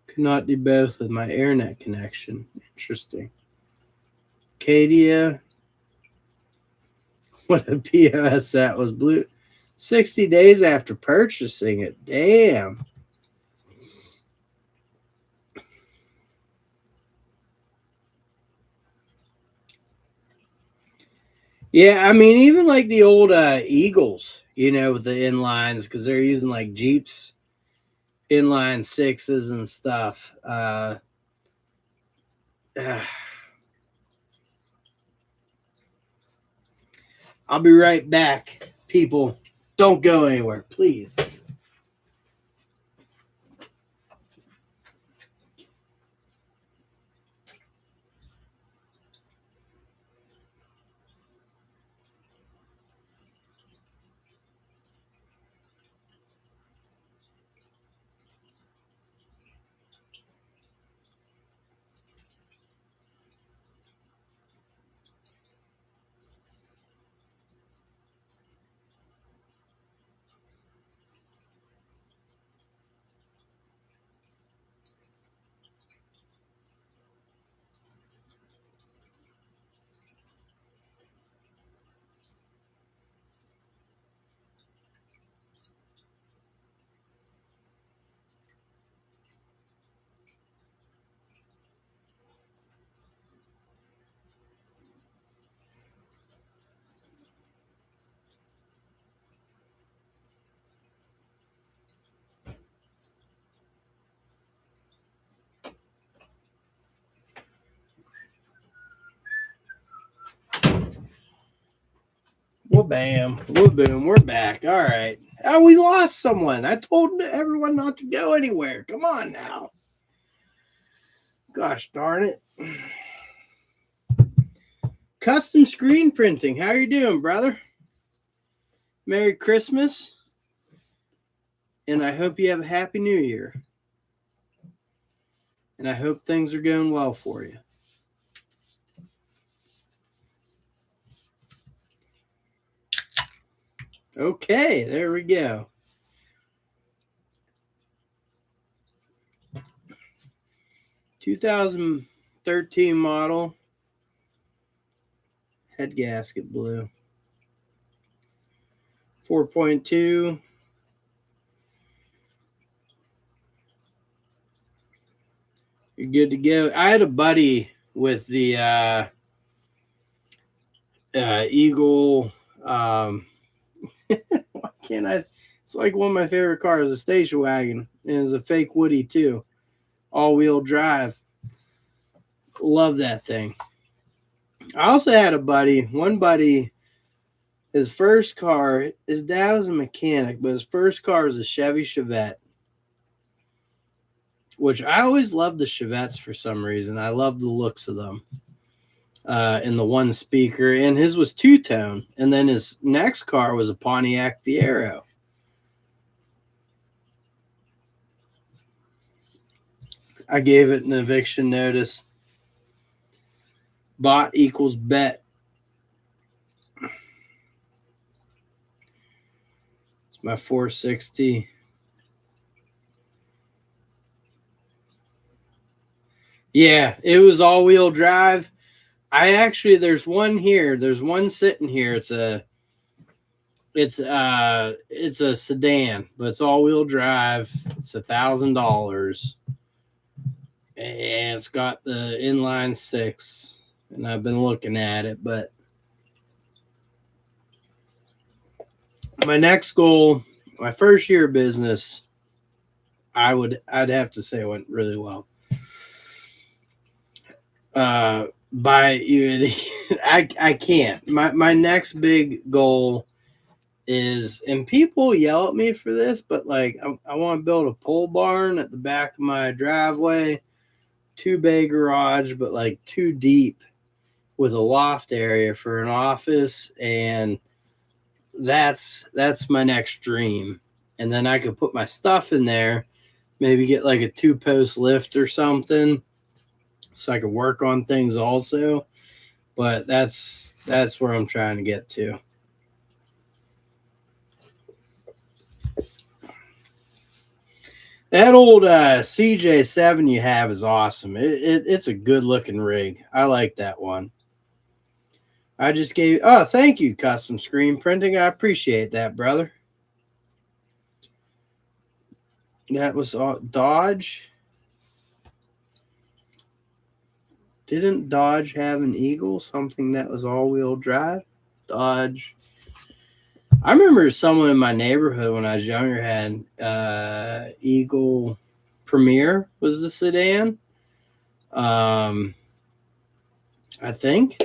Could not do both with my internet connection. Interesting. Cadia. What a POS that was blue. 60 days after purchasing it. Damn. Yeah, I mean, even like the old Eagles, you know, with the inlines, because they're using like Jeeps inline sixes and stuff. I'll be right back, people. Don't go anywhere, please. Well, bam. Well, boom. We're back. All right. Oh, we lost someone. I told everyone not to go anywhere. Come on now. Gosh darn it. Custom screen printing. How you doing, brother? Merry Christmas. And I hope you have a happy new year. And I hope things are going well for you. Okay, there we go. 2013 model. Head gasket blue. 4.2. You're good to go. I had a buddy with the Eagle. Why can't I? It's like one of my favorite cars, a station wagon. And it's a fake Woody too. All-wheel drive. Love that thing. I also had one buddy, his first car, his dad was a mechanic, but his first car was a Chevy Chevette, which I always loved the Chevettes for some reason. I love the looks of them. In the one speaker, and his was two-tone. And then his next car was a Pontiac Fiero. I gave it an eviction notice. Bought equals bet. It's my 460. Yeah, it was all-wheel drive. There's one here. There's one sitting here. It's a sedan, but it's all-wheel drive. It's $1,000, and it's got the inline six. And I've been looking at it, but my next goal, my first year of business, I'd have to say it went really well. I can't. My next big goal is, and people yell at me for this, but like I want to build a pole barn at the back of my driveway, 2-bay garage, but like 2 deep, with a loft area for an office, and that's my next dream. And then I could put my stuff in there, maybe get like a 2-post lift or something, so I could work on things also. But that's where I'm trying to get to. That old CJ7 you have is awesome. It's a good looking rig. I like that one. I just gave. Oh, thank you, Custom Screen Printing. I appreciate that, brother. That was Dodge. Didn't Dodge have an Eagle? Something that was all-wheel drive? Dodge. I remember someone in my neighborhood when I was younger had Eagle Premier was the sedan. I think.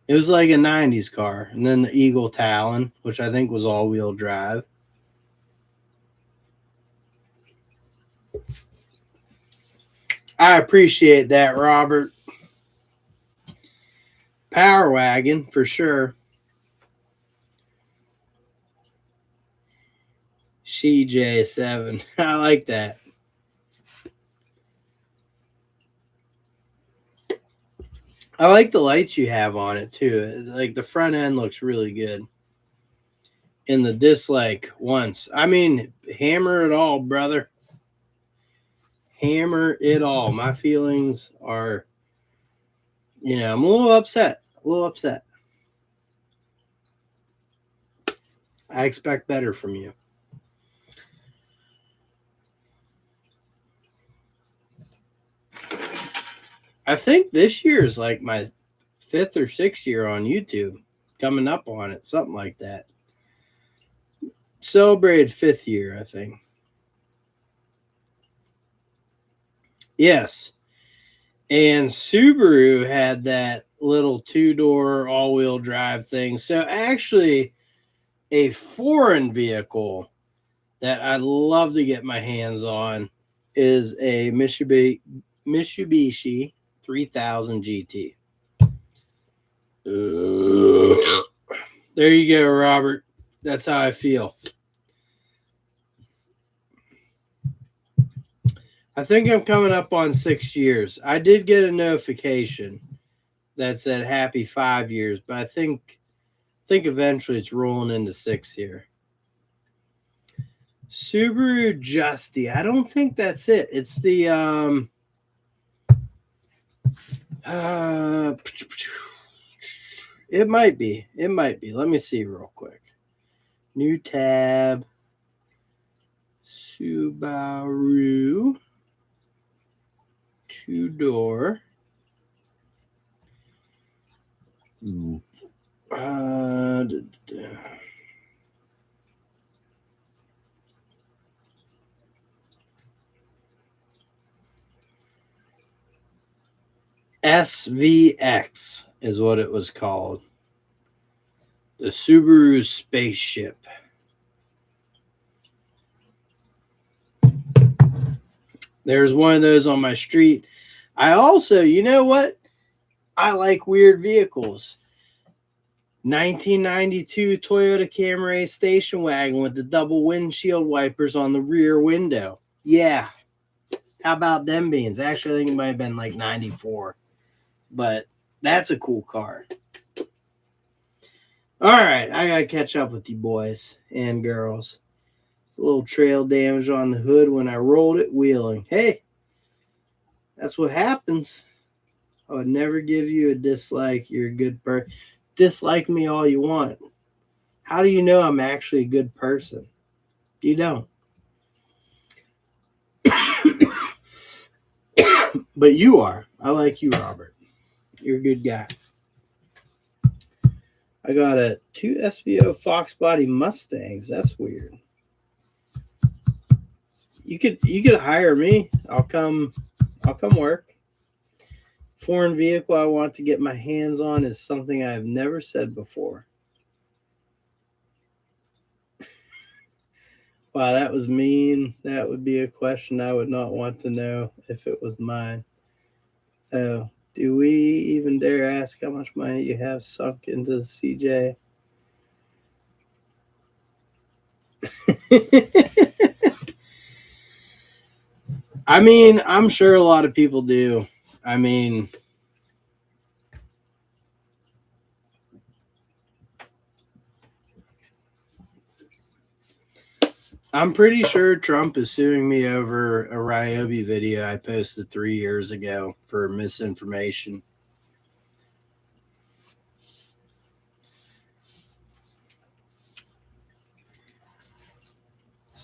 It was like a 90s car. And then the Eagle Talon, which I think was all-wheel drive. I appreciate that, Robert. Power wagon, for sure. CJ7. I like that. I like the lights you have on it too. Like the front end looks really good. And the dislike once. I mean, hammer it all, brother. Hammer it all. My feelings are, I'm a little upset. I expect better from you. I think this year is like my 5th or 6th year on YouTube, coming up on it, something like that. Celebrated 5th year, I think. Yes. And Subaru had that little two-door all-wheel drive thing. So actually, a foreign vehicle that I'd love to get my hands on is a Mitsubishi 3000 GT. There you go, Robert. That's how I feel. I think I'm coming up on 6 years. I did get a notification that said happy 5 years, but I think eventually it's rolling into 6 here. Subaru Justy. I don't think that's it. It's the it might be. It might be. Let me see real quick. New tab. Subaru. Two-door. SVX is what it was called. The Subaru Spaceship. There's one of those on my street. I also, you know what? I like weird vehicles. 1992 Toyota Camry station wagon with the double windshield wipers on the rear window. Yeah. How about them beans? Actually, I think it might have been like 94. But that's a cool car. All right. I got to catch up with you boys and girls. A little trail damage on the hood when I rolled it wheeling. Hey, that's what happens. I would never give you a dislike. You're a good person. Dislike me all you want. How do you know I'm actually a good person? You don't. But you are. I like you, Robert. You're a good guy. I got 2 SVO Fox Body Mustangs. That's weird. You could hire me. I'll come work. Foreign vehicle I want to get my hands on is something I've never said before. Wow, that was mean. That would be a question I would not want to know if it was mine. Oh, do we even dare ask how much money you have sunk into the CJ? I mean, I'm sure a lot of people do. I mean, I'm pretty sure Trump is suing me over a Ryobi video I posted 3 years ago for misinformation.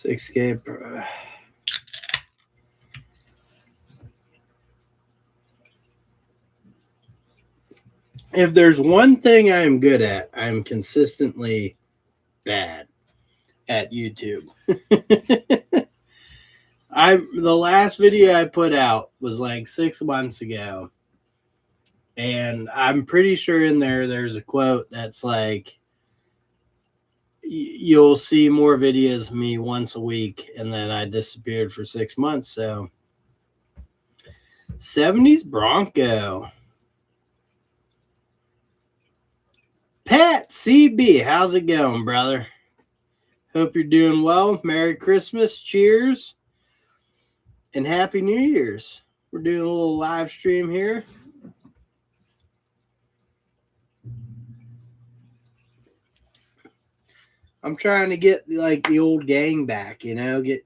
Escape. If there's one thing I am good at, I'm consistently bad at YouTube. The last video I put out was like 6 months ago. And I'm pretty sure in there's a quote that's like, you'll see more videos of me once a week, and then I disappeared for 6 months. So 70s Bronco. Pat CB, how's it going, brother? Hope you're doing well. Merry Christmas, cheers, and Happy New Year's. We're doing a little live stream here. I'm trying to get like the old gang back, you know, get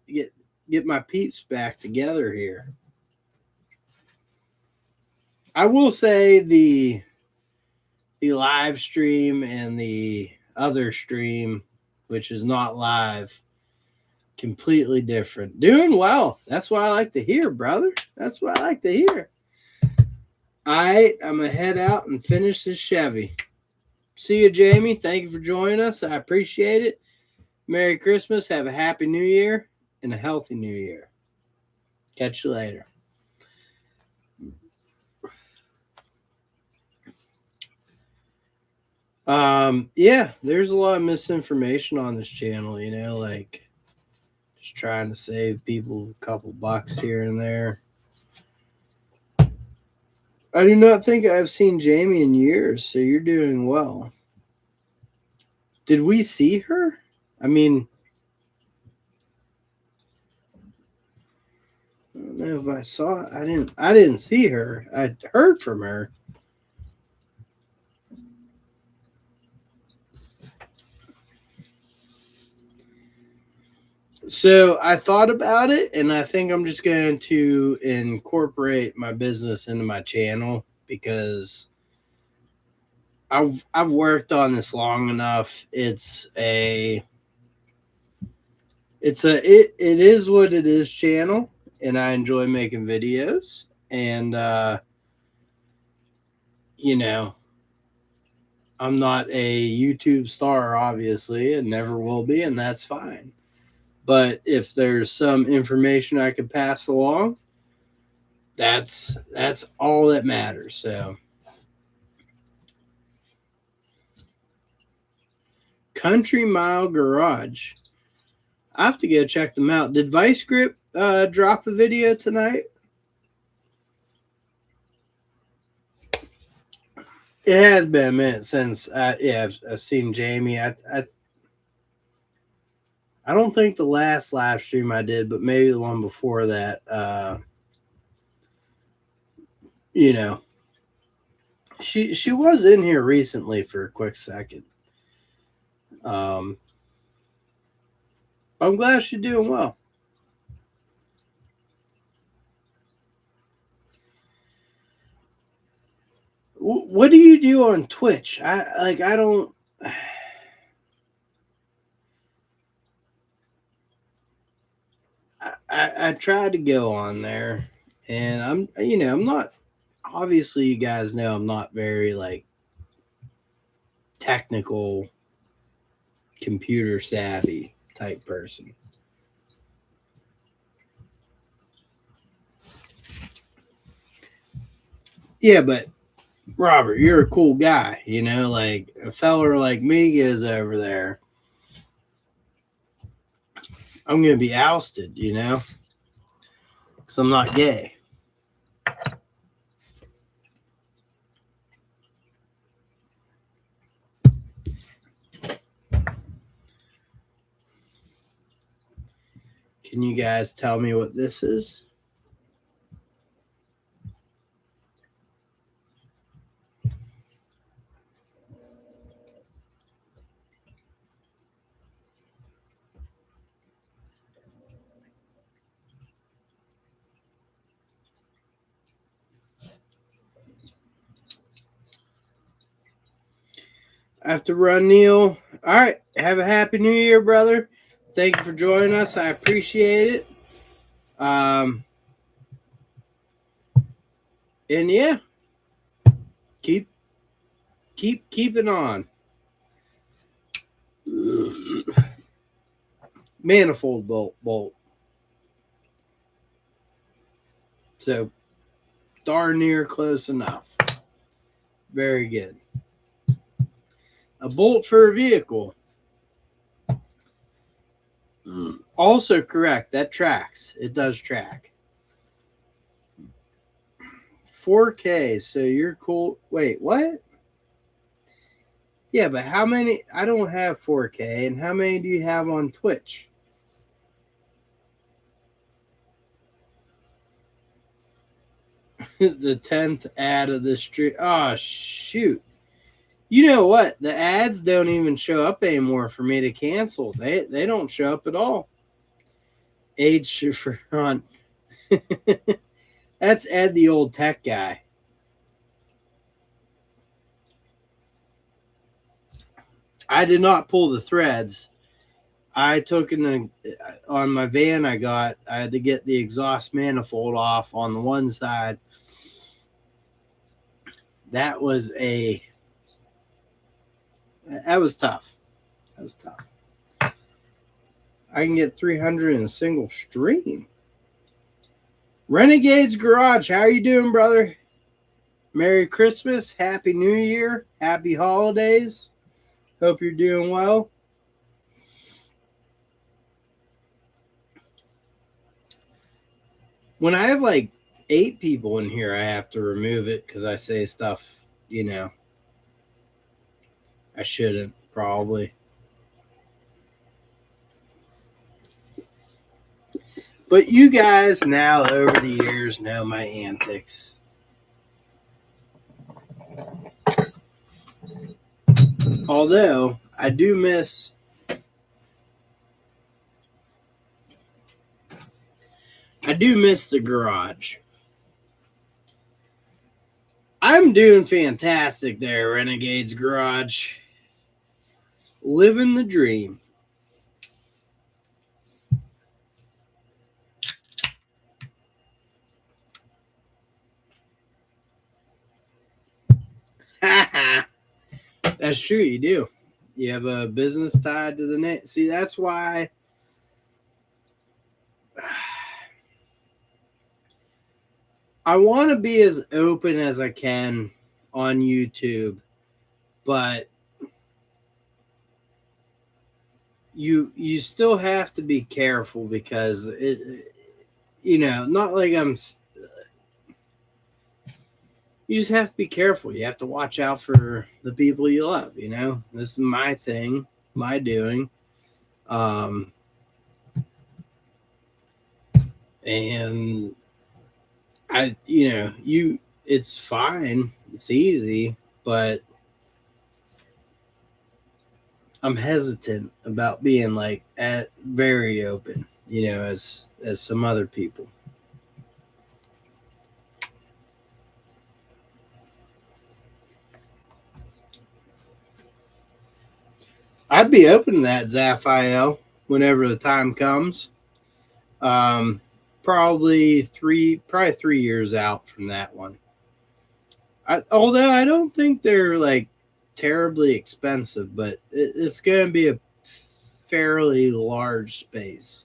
my peeps back together here. I will say the live stream and the other stream, which is not live, completely different. Doing well. That's what I like to hear, brother. That's what I like to hear. All right, I'm going to head out and finish this Chevy. See you, Jamie. Thank you for joining us. I appreciate it. Merry Christmas. Have a happy New Year and a healthy New Year. Catch you later. Yeah, there's a lot of misinformation on this channel, like just trying to save people a couple bucks here and there. I do not think I've seen Jamie in years, so you're doing well. Did we see her? I mean, I don't know if I saw it. I didn't see her. I heard from her. So I thought about it, and I think I'm just going to incorporate my business into my channel because I've worked on this long enough. It is what it is channel, and I enjoy making videos. And you know, I'm not a YouTube star, obviously, and never will be, and that's fine. But if there's some information I could pass along, that's all that matters. So, Country Mile Garage. I have to go check them out. Did Vice Grip drop a video tonight? It has been a minute since I've seen Jamie. I don't think the last live stream I did, but maybe the one before that. You know, she was in here recently for a quick second. I'm glad she's doing well. What do you do on Twitch? I don't. I tried to go on there, and I'm not. Obviously, you guys know I'm not very like technical, computer savvy type person. Yeah, but Robert, you're a cool guy, like a feller like me is over there. I'm gonna be ousted, because I'm not gay. Can you guys tell me what this is? I have to run, Neil. All right. Have a happy new year, brother. Thank you for joining us. I appreciate it. And yeah, keep keeping on. Manifold bolt. So darn near close enough. Very good. A bolt for a vehicle. Also correct. That tracks. It does track. 4K. So you're cool. Wait, what? Yeah, but how many? I don't have 4K. And how many do you have on Twitch? The 10th ad of the stream. Oh, shoot. You know what? The ads don't even show up anymore for me to cancel. They don't show up at all. Age for on. That's Ed, the old tech guy. I did not pull the threads. I took on my van. I had to get the exhaust manifold off on the one side. That was tough. That was tough. I can get 300 in a single stream. Renegade's Garage. How are you doing, brother? Merry Christmas. Happy New Year. Happy holidays. Hope you're doing well. When I have like 8 people in here, I have to remove it because I say stuff, I shouldn't probably. But you guys now over the years know my antics. Although I do miss the garage. I'm doing fantastic there, Renegade's Garage. Living the dream. That's true, you do. You have a business tied to the name. See, that's why I want to be as open as I can on YouTube, but you still have to be careful because not like you just have to be careful. You have to watch out for the people you love, This is my thing, my doing. And it's fine. It's easy, but I'm hesitant about being like very open, as some other people. I'd be open to that, Zaphiel, whenever the time comes. Probably 3 years out from that one. Although I don't think they're like terribly expensive, but it's going to be a fairly large space.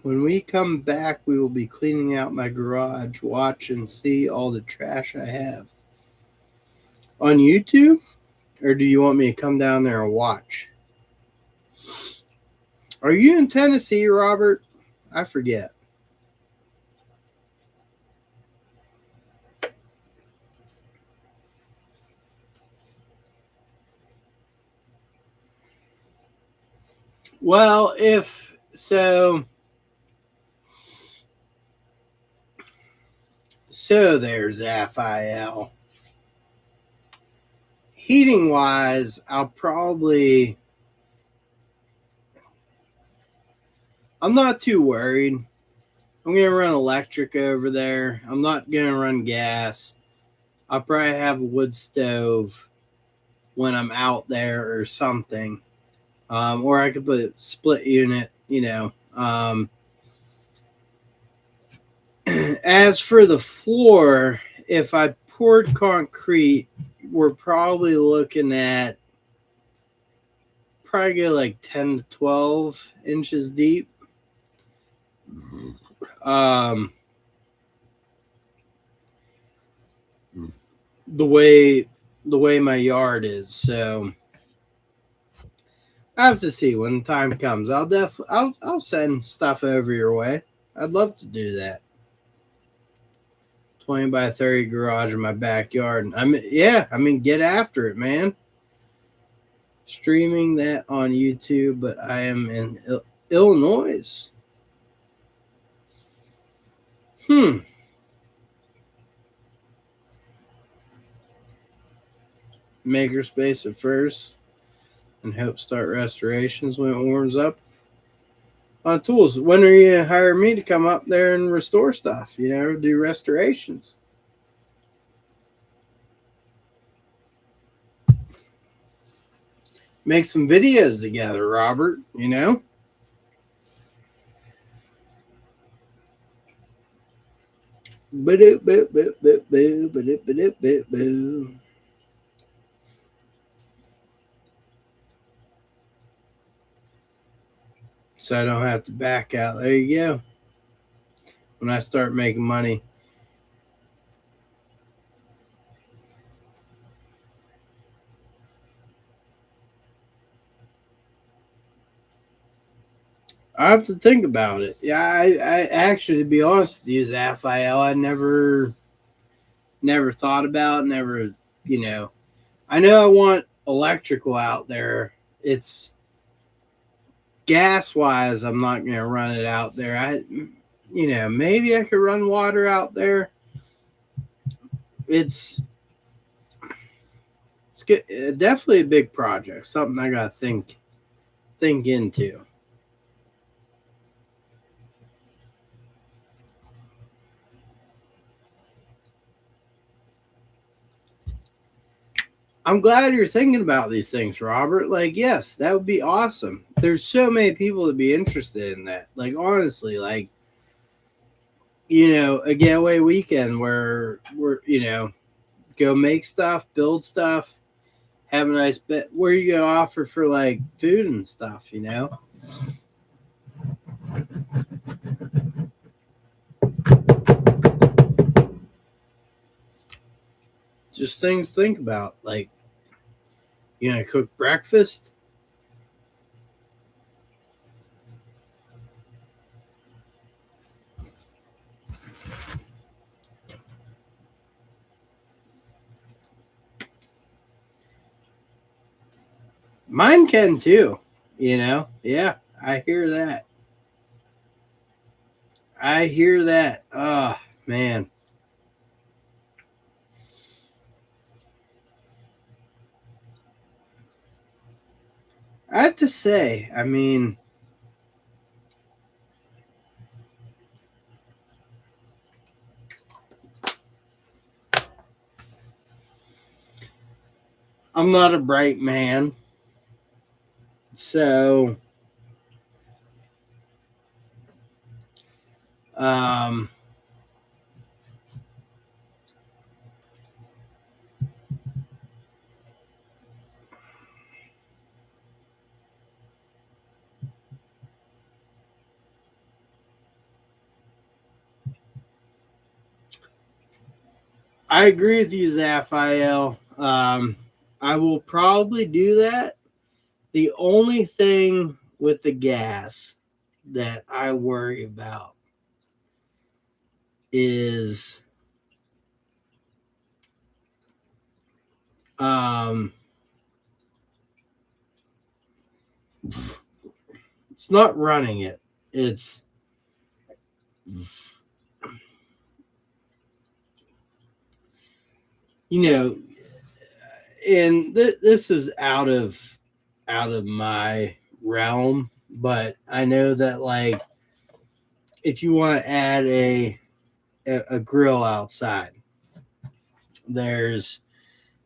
When we come back, we will be cleaning out my garage, watch and see all the trash I have. On YouTube? Or do you want me to come down there and watch? Are you in Tennessee, Robert? I forget. Well, if so... So there's FIL. Heating wise, I'm not too worried. I'm going to run electric over there. I'm not going to run gas. I'll probably have a wood stove when I'm out there or something. Or I could put a split unit, As for the floor, if I poured concrete, we're probably looking at go like 10 to 12 inches deep. The way my yard is, so I have to see when the time comes. I'll send stuff over your way. I'd love to do that. 20 by 30 garage in my backyard. Get after it, man. Streaming that on YouTube, but I am in Illinois. Makerspace at first and help start restorations when it warms up. On tools. When are you hire me to come up there and restore stuff? Do restorations. Make some videos together, Robert, So I don't have to back out. There you go. When I start making money. I have to think about it. Yeah, I actually, to be honest with you, Zaphael, I never thought about, never, you know. I know I want electrical out there. It's gas wise, I'm not going to run it out there. Maybe I could run water out there. It's it's good, definitely a big project. Something I got to think into. I'm glad you're thinking about these things, Robert. Like, yes, that would be awesome. There's so many people to be interested in that. Like, honestly, like, a getaway weekend where we're, go make stuff, build stuff, have a nice bit. Where you gonna offer for like food and stuff? Just things to think about. Like, you gonna cook breakfast? Mine can too. Yeah, I hear that. I hear that. Oh man, I have to say, I mean, I'm not a bright man, so um, I agree with you, Zaphael. I will probably do that. The only thing with the gas that I worry about is um, it's not running it. It's you know, and this is out of my realm, but I know that like if you want to add a grill outside, there's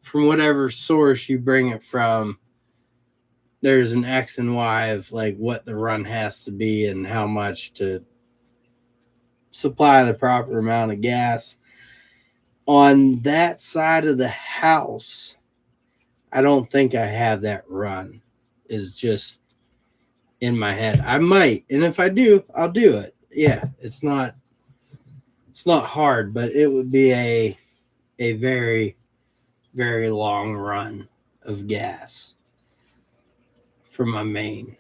from whatever source you bring it from, there's an X and Y of like what the run has to be and how much to supply the proper amount of gas. On that side of the house, I don't think I have that run. Is just in my head. I might, and if I do, I'll do it. Yeah, it's not hard, but it would be a very very long run of gas for my main.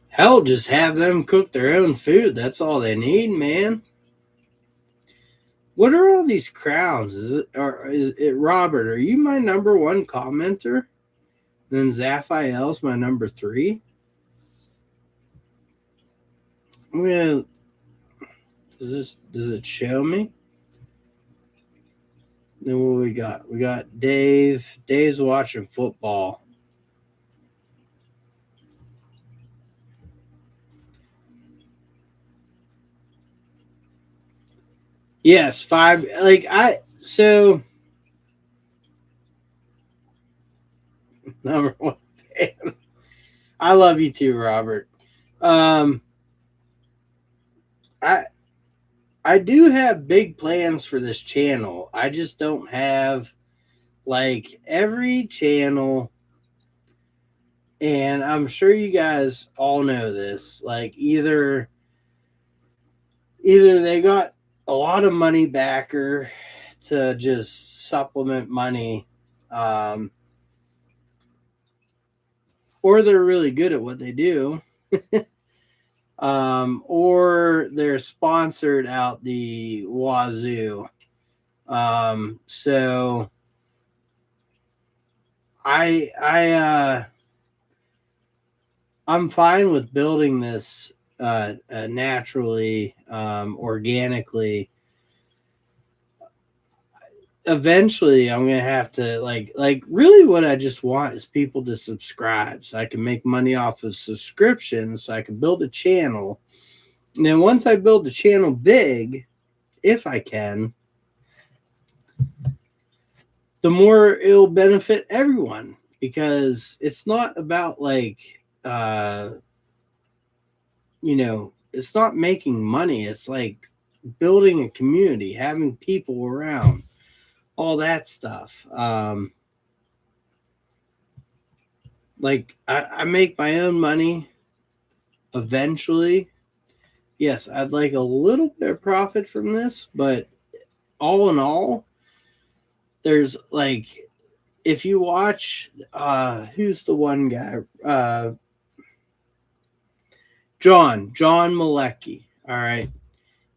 Hell, just have them cook their own food. That's all they need, man. What are all these crowns? Is it Robert? Are you my number one commenter? Then Zaphael's my number three. I'm gonna. Does it show me? Then what we got? We got Dave. Dave's watching football. Yes, five. Like I so number one fan. I love you too, Robert. Um, I I do have big plans for this channel. I just don't have like every channel, and I'm sure you guys all know this. Like either they got a lot of money backer to just supplement money, um, or they're really good at what they do, or they're sponsored out the wazoo. So I'm fine with building this naturally, organically. Eventually, I'm gonna have to like really what I just want is people to subscribe so I can make money off of subscriptions, so I can build a channel. And then once I build the channel big, if I can, the more it'll benefit everyone, because it's not about like it's not making money. It's like building a community, having people around, all that stuff. Like I make my own money eventually. Yes, I'd like a little bit of profit from this, but all in all, there's like, if you watch who's the one guy? John Malecki. All right.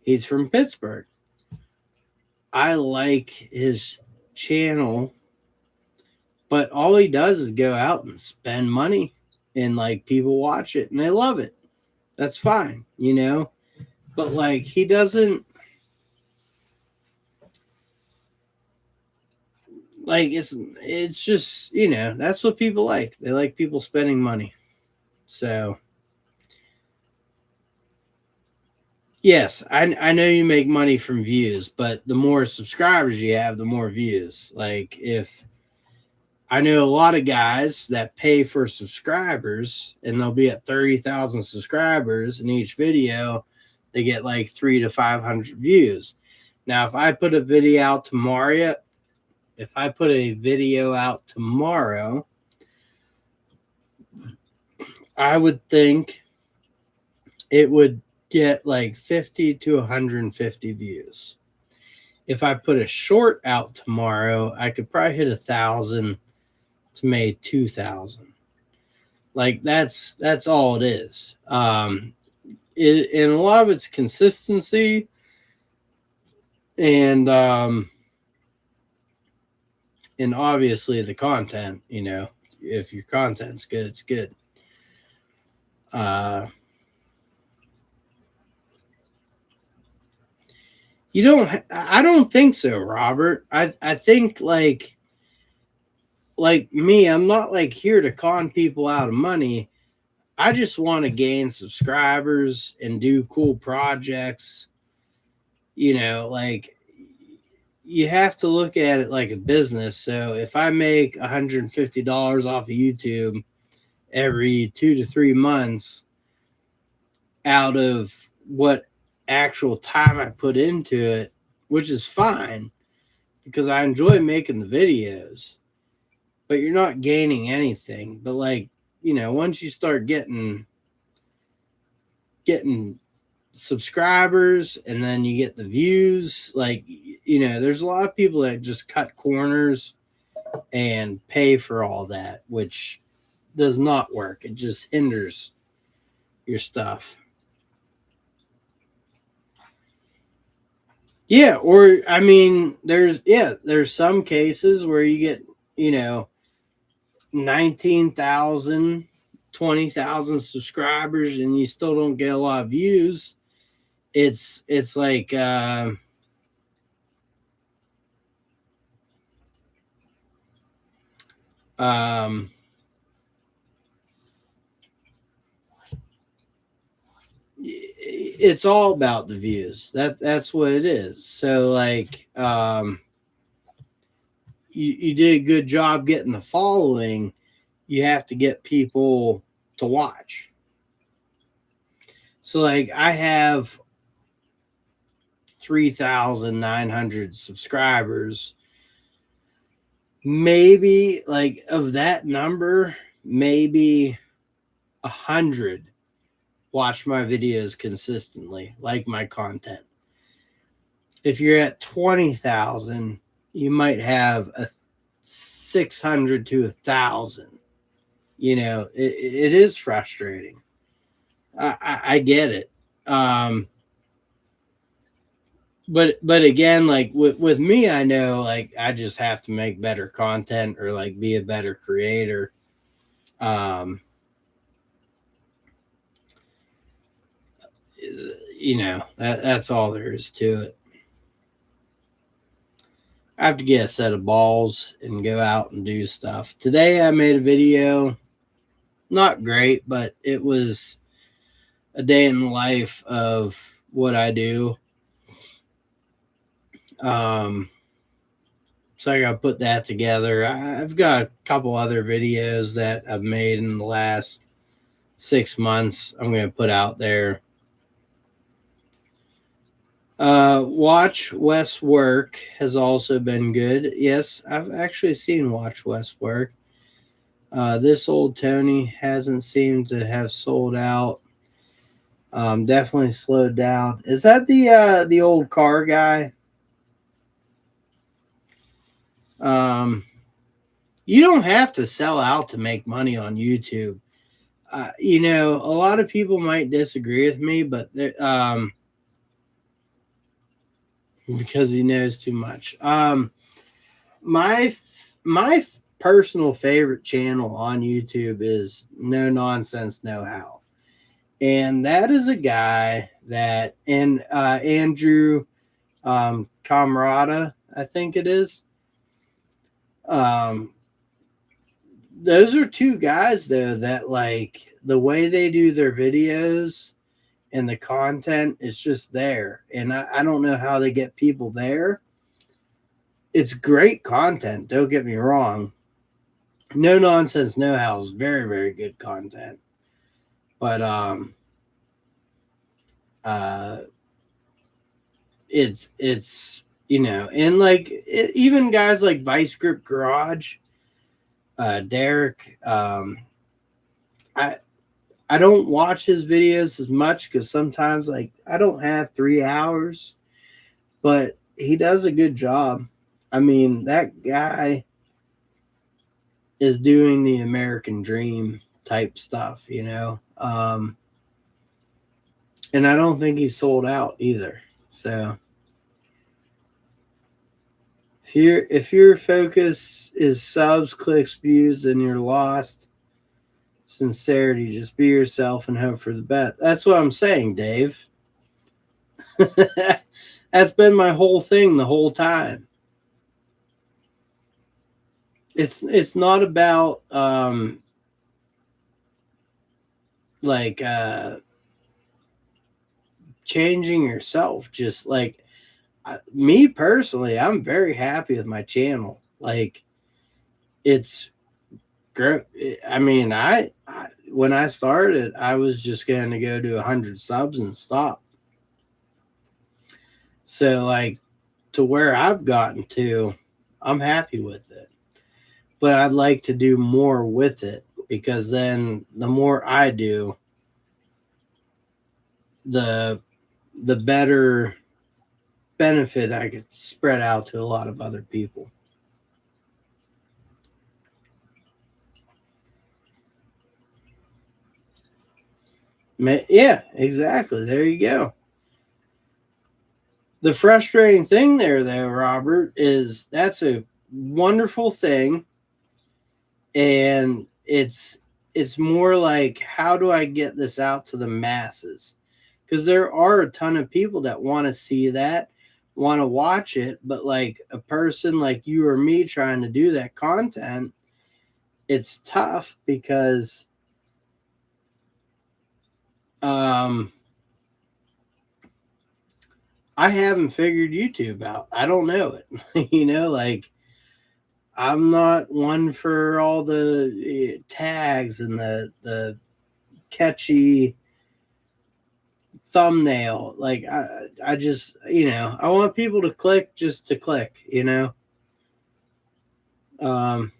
He's from Pittsburgh. I like his channel, but all he does is go out and spend money, and like people watch it and they love it. That's fine, But like he doesn't, like it's just, that's what people like. They like people spending money. So yes, I know you make money from views, but the more subscribers you have, the more views. Like, if I know a lot of guys that pay for subscribers, and they'll be at 30,000 subscribers, in each video they get like 300 to 500 views. Now, if I put a video out tomorrow, I would think it would get like 50 to 150 views. If I put a short out tomorrow, I could probably hit 1,000 to maybe 2,000. Like that's all it is. And a lot of it's consistency, and obviously the content. If your content's good, it's good. I don't think so, Robert. I think like me, I'm not like here to con people out of money. I just want to gain subscribers and do cool projects. Like, you have to look at it like a business. So if I make $150 off of YouTube every 2 to 3 months out of what actual time I put into it, which is fine because I enjoy making the videos, but you're not gaining anything. But like, once you start getting subscribers, and then you get the views, like, there's a lot of people that just cut corners and pay for all that, which does not work. It just hinders your stuff. Yeah, or I mean, there's some cases where you get, 19,000, 20,000 subscribers, and you still don't get a lot of views. It's like it's all about the views. That's what it is. So like you did a good job getting the following. You have to get people to watch. So like I have 3,900 subscribers. Maybe like of that number, maybe 100 watch my videos consistently, like my content. if you're at 20,000, you might have a 600 to 1,000. You know, it is frustrating. I get it. Um, but again, like with me, I know like I just have to make better content or like be a better creator. Um, you know, that's all there is to it. I have to get a set of balls and go out and do stuff. Today I made a video, not great, but it was a day in the life of what I do. Um, so I got to put that together. I've got a couple other videos that I've made in the last 6 months. I'm going to put out there. Watch Wes work has also been good. Yes, I've actually seen Watch Wes work. This old Tony hasn't seemed to have sold out. Definitely slowed down. Is that the old car guy? Um, you don't have to sell out to make money on YouTube. You know, a lot of people might disagree with me, but because he knows too much. My personal favorite channel on YouTube is No Nonsense No How, and that is a guy that and Andrew Camarada, I think it is. Um, those are two guys though that like the way they do their videos and the content is just there, and I don't know how they get people there. It's great content, don't get me wrong. No Nonsense No How is very, very good content. But uh it's you know, and like even guys like Vice Grip Garage, Derek, I I don't watch his videos as much because sometimes like I don't have 3 hours, but he does a good job. I mean, that guy is doing the American dream type stuff, you know. And I don't think he's sold out either. So if your focus is subs, clicks, views, then you're lost. Sincerity, just be yourself and hope for the best. That's what I'm saying, Dave. That's been my whole thing the whole time. It's not about like changing yourself. Just like me personally, I'm very happy with my channel. Like it's great. I mean, I when I started, I was just going to go to 100 subs and stop. So like to where I've gotten to, I'm happy with it. But I'd like to do more with it because then the more I do, the the better benefit I could spread out to a lot of other people. Yeah, exactly. There you go. The frustrating thing there, though, Robert, is that's a wonderful thing, and it's more like how do I get this out to the masses? Because there are a ton of people that want to see that, want to watch it, but like a person like you or me trying to do that content, it's tough because um I haven't figured YouTube out. I don't know it. You know, like I'm not one for all the tags and the catchy thumbnail. Like I just, you know, I want people to click just to click, you know. Um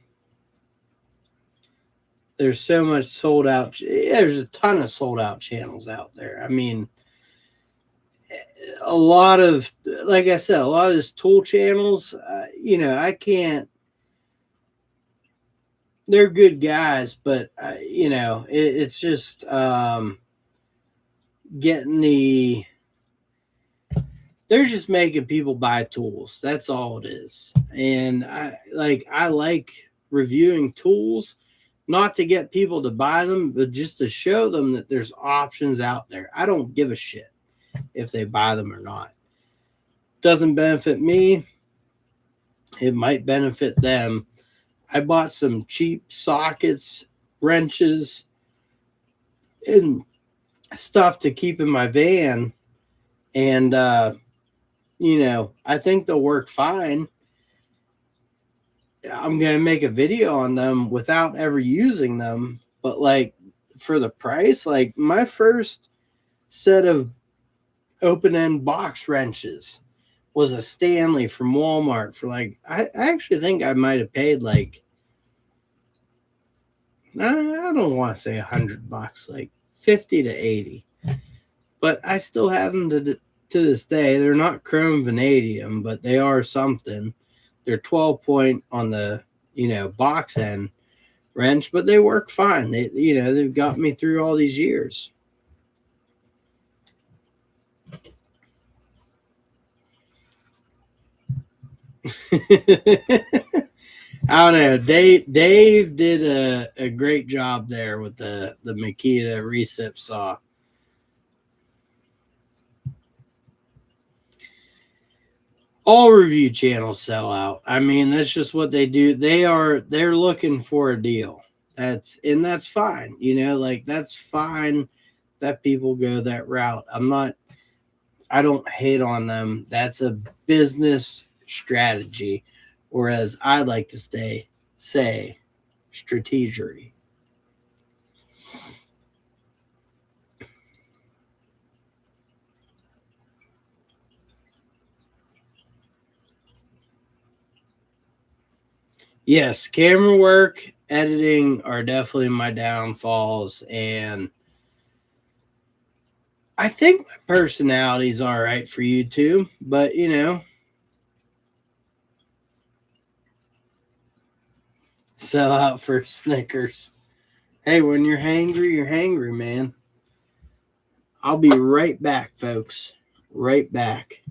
there's so much sold out. There's a ton of sold out channels out there. I mean, a lot of, like I said, a lot of these tool channels, I can't. They're good guys, but it's just getting the. They're just making people buy tools. That's all it is. And I like reviewing tools, not to get people to buy them, but just to show them that there's options out there. I don't give a shit if they buy them or not. Doesn't benefit me. It might benefit them. I bought some cheap sockets, wrenches, and stuff to keep in my van. And, I think they'll work fine. I'm going to make a video on them without ever using them. But, like, for the price, like, my first set of open end box wrenches was a Stanley from Walmart for I actually think I might have paid I don't want to say $100, like 50 to 80. But I still have them to this day. They're not chrome vanadium, but they are something. They're 12 point on the box end wrench, but they work fine. They've got me through all these years. I don't know. Dave did a great job there with the Makita recip saw. All review channels sell out. I mean, that's just what they do. They're looking for a deal. That's fine. That's fine that people go that route. I don't hate on them. That's a business strategy. Or as I like to say, strategery. Yes, camera work, editing are definitely my downfalls, and I think my personality's all right for YouTube, but sell out for Snickers. Hey, when you're hangry, man. I'll be right back, folks. Right back.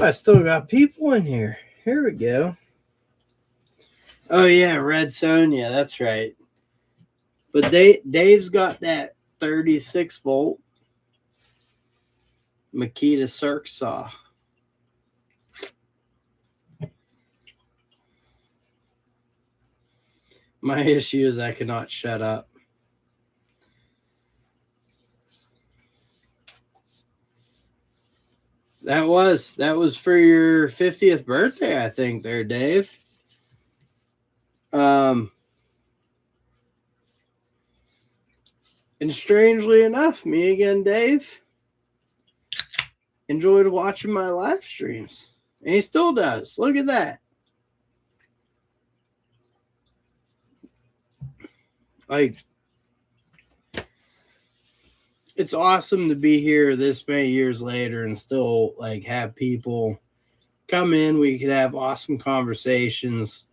I still got people in here. Here we go. Oh yeah, Red Sonja, that's right. But Dave's got that 36-volt Makita circ saw. My issue is I cannot shut up. That was for your 50th birthday, I think, there, Dave. Um, and strangely enough, me again, Dave, enjoyed watching my live streams. And he still does. Look at that. Like, it's awesome to be here this many years later and still like have people come in. We could have awesome conversations.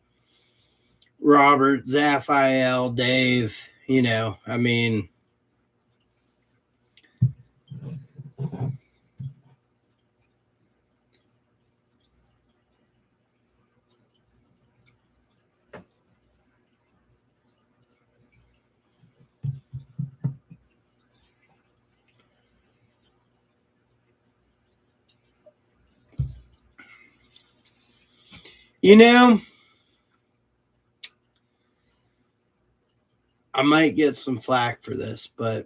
Robert, Zaphael, Dave, I mean, you know, I might get some flack for this, but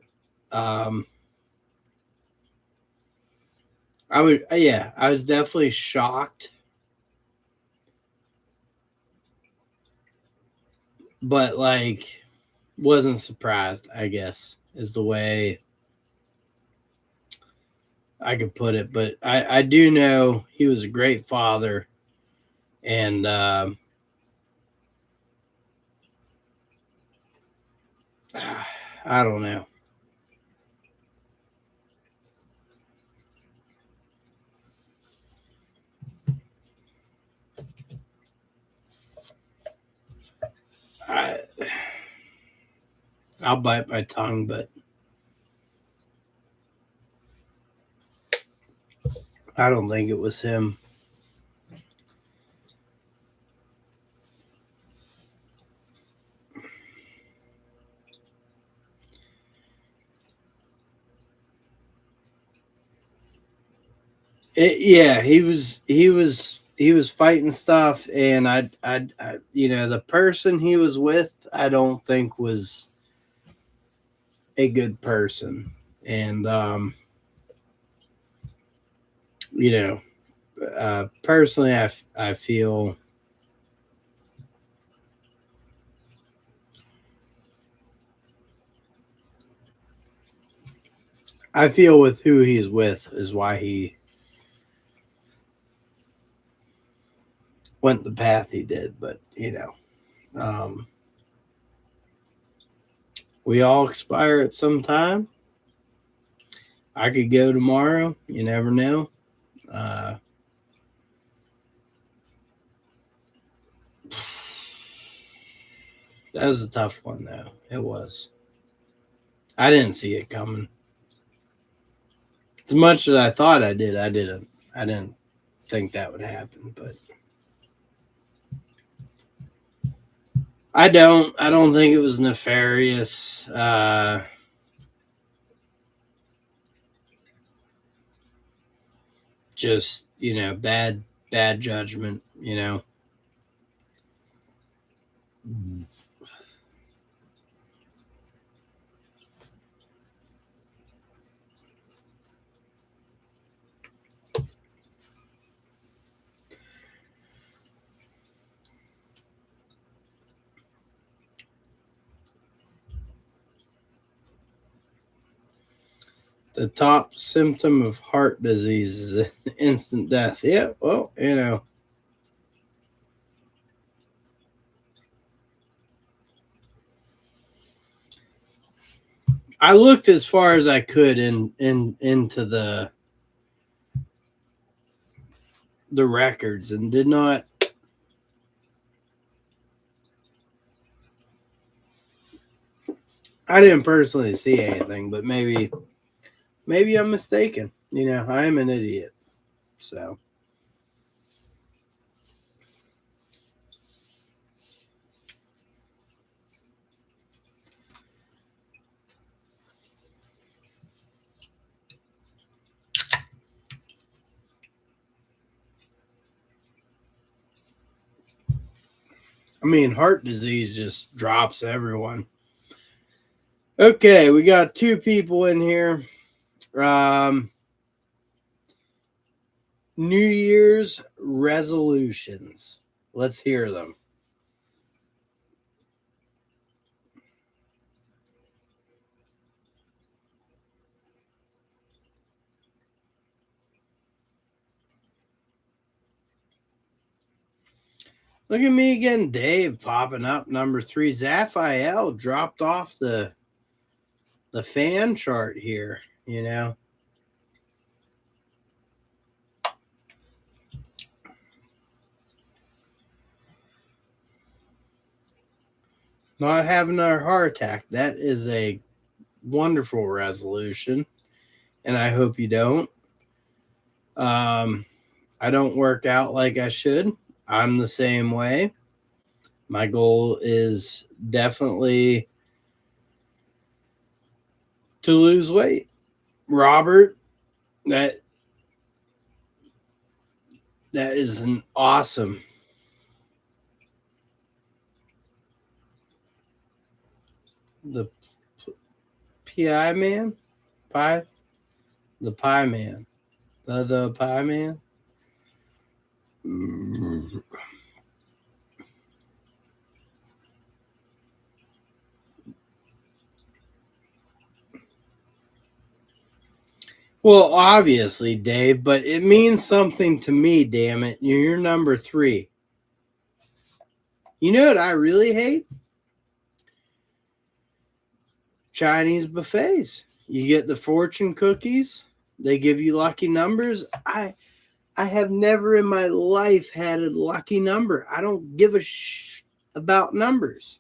I was definitely shocked, but like wasn't surprised, I guess, is the way I could put it. But I do know he was a great father, and I don't know. I I'll bite my tongue, but I don't think it was him. Yeah, he was fighting stuff, and I the person he was with, I don't think was a good person, and you know, personally, I feel with who he's with is why he went the path he did, but we all expire at some time. I could go tomorrow. You never know. Uh, that was a tough one, though. It was. I didn't see it coming. As much as I thought I did, I didn't. I didn't think that would happen, but I don't. I don't think it was nefarious. Just bad judgment. The top symptom of heart disease is instant death. Yeah, well, I looked as far as I could into the records and did not. I didn't personally see anything, but maybe I'm mistaken. I am an idiot. So I mean, heart disease just drops everyone. Okay, we got two people in here. New Year's resolutions. Let's hear them. Look at me again, Dave, popping up. Number 3, Zaphael dropped off the fan chart here, you know. Not having a heart attack. That is a wonderful resolution, and I hope you don't. I don't work out like I should. I'm the same way. My goal is definitely to lose weight. Robert, that is an awesome. The PI man, pie, the pie man, the pie man. Well, obviously, Dave, but it means something to me, damn it. You're number 3. You know what I really hate? Chinese buffets. You get the fortune cookies. They give you lucky numbers. I have never in my life had a lucky number. I don't give a about numbers.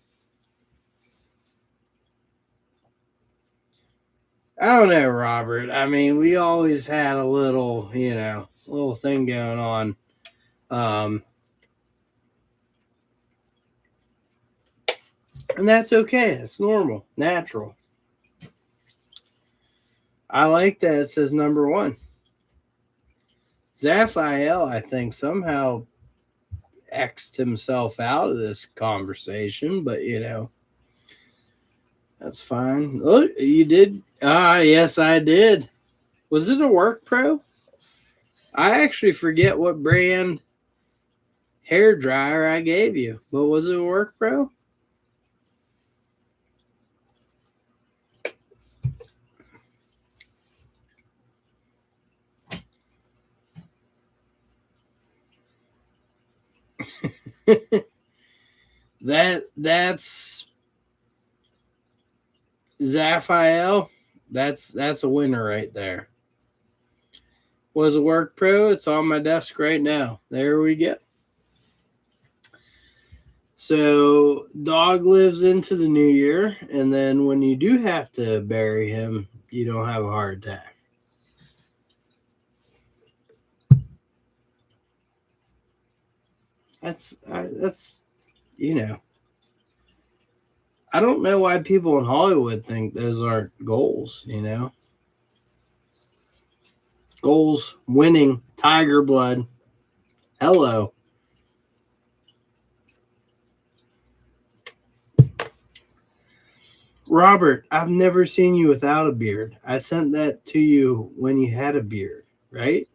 I don't know, Robert. I mean, we always had a little, little thing going on. And that's okay. It's normal, natural. I like that it says number 1. Zaphael, I think, somehow X'd himself out of this conversation, but that's fine. Look, you did. Yes, I did. Was it a Work Pro? I actually forget what brand hair dryer I gave you, but was it a Work Pro? That's Zaphael. That's a winner right there. Was a Work Pro? It's on my desk right now. There we go. So dog lives into the new year, and then when you do have to bury him, you don't have a heart attack. That's I don't know why people in Hollywood think those aren't goals, Goals, winning, tiger blood. Hello. Robert, I've never seen you without a beard. I sent that to you when you had a beard, right?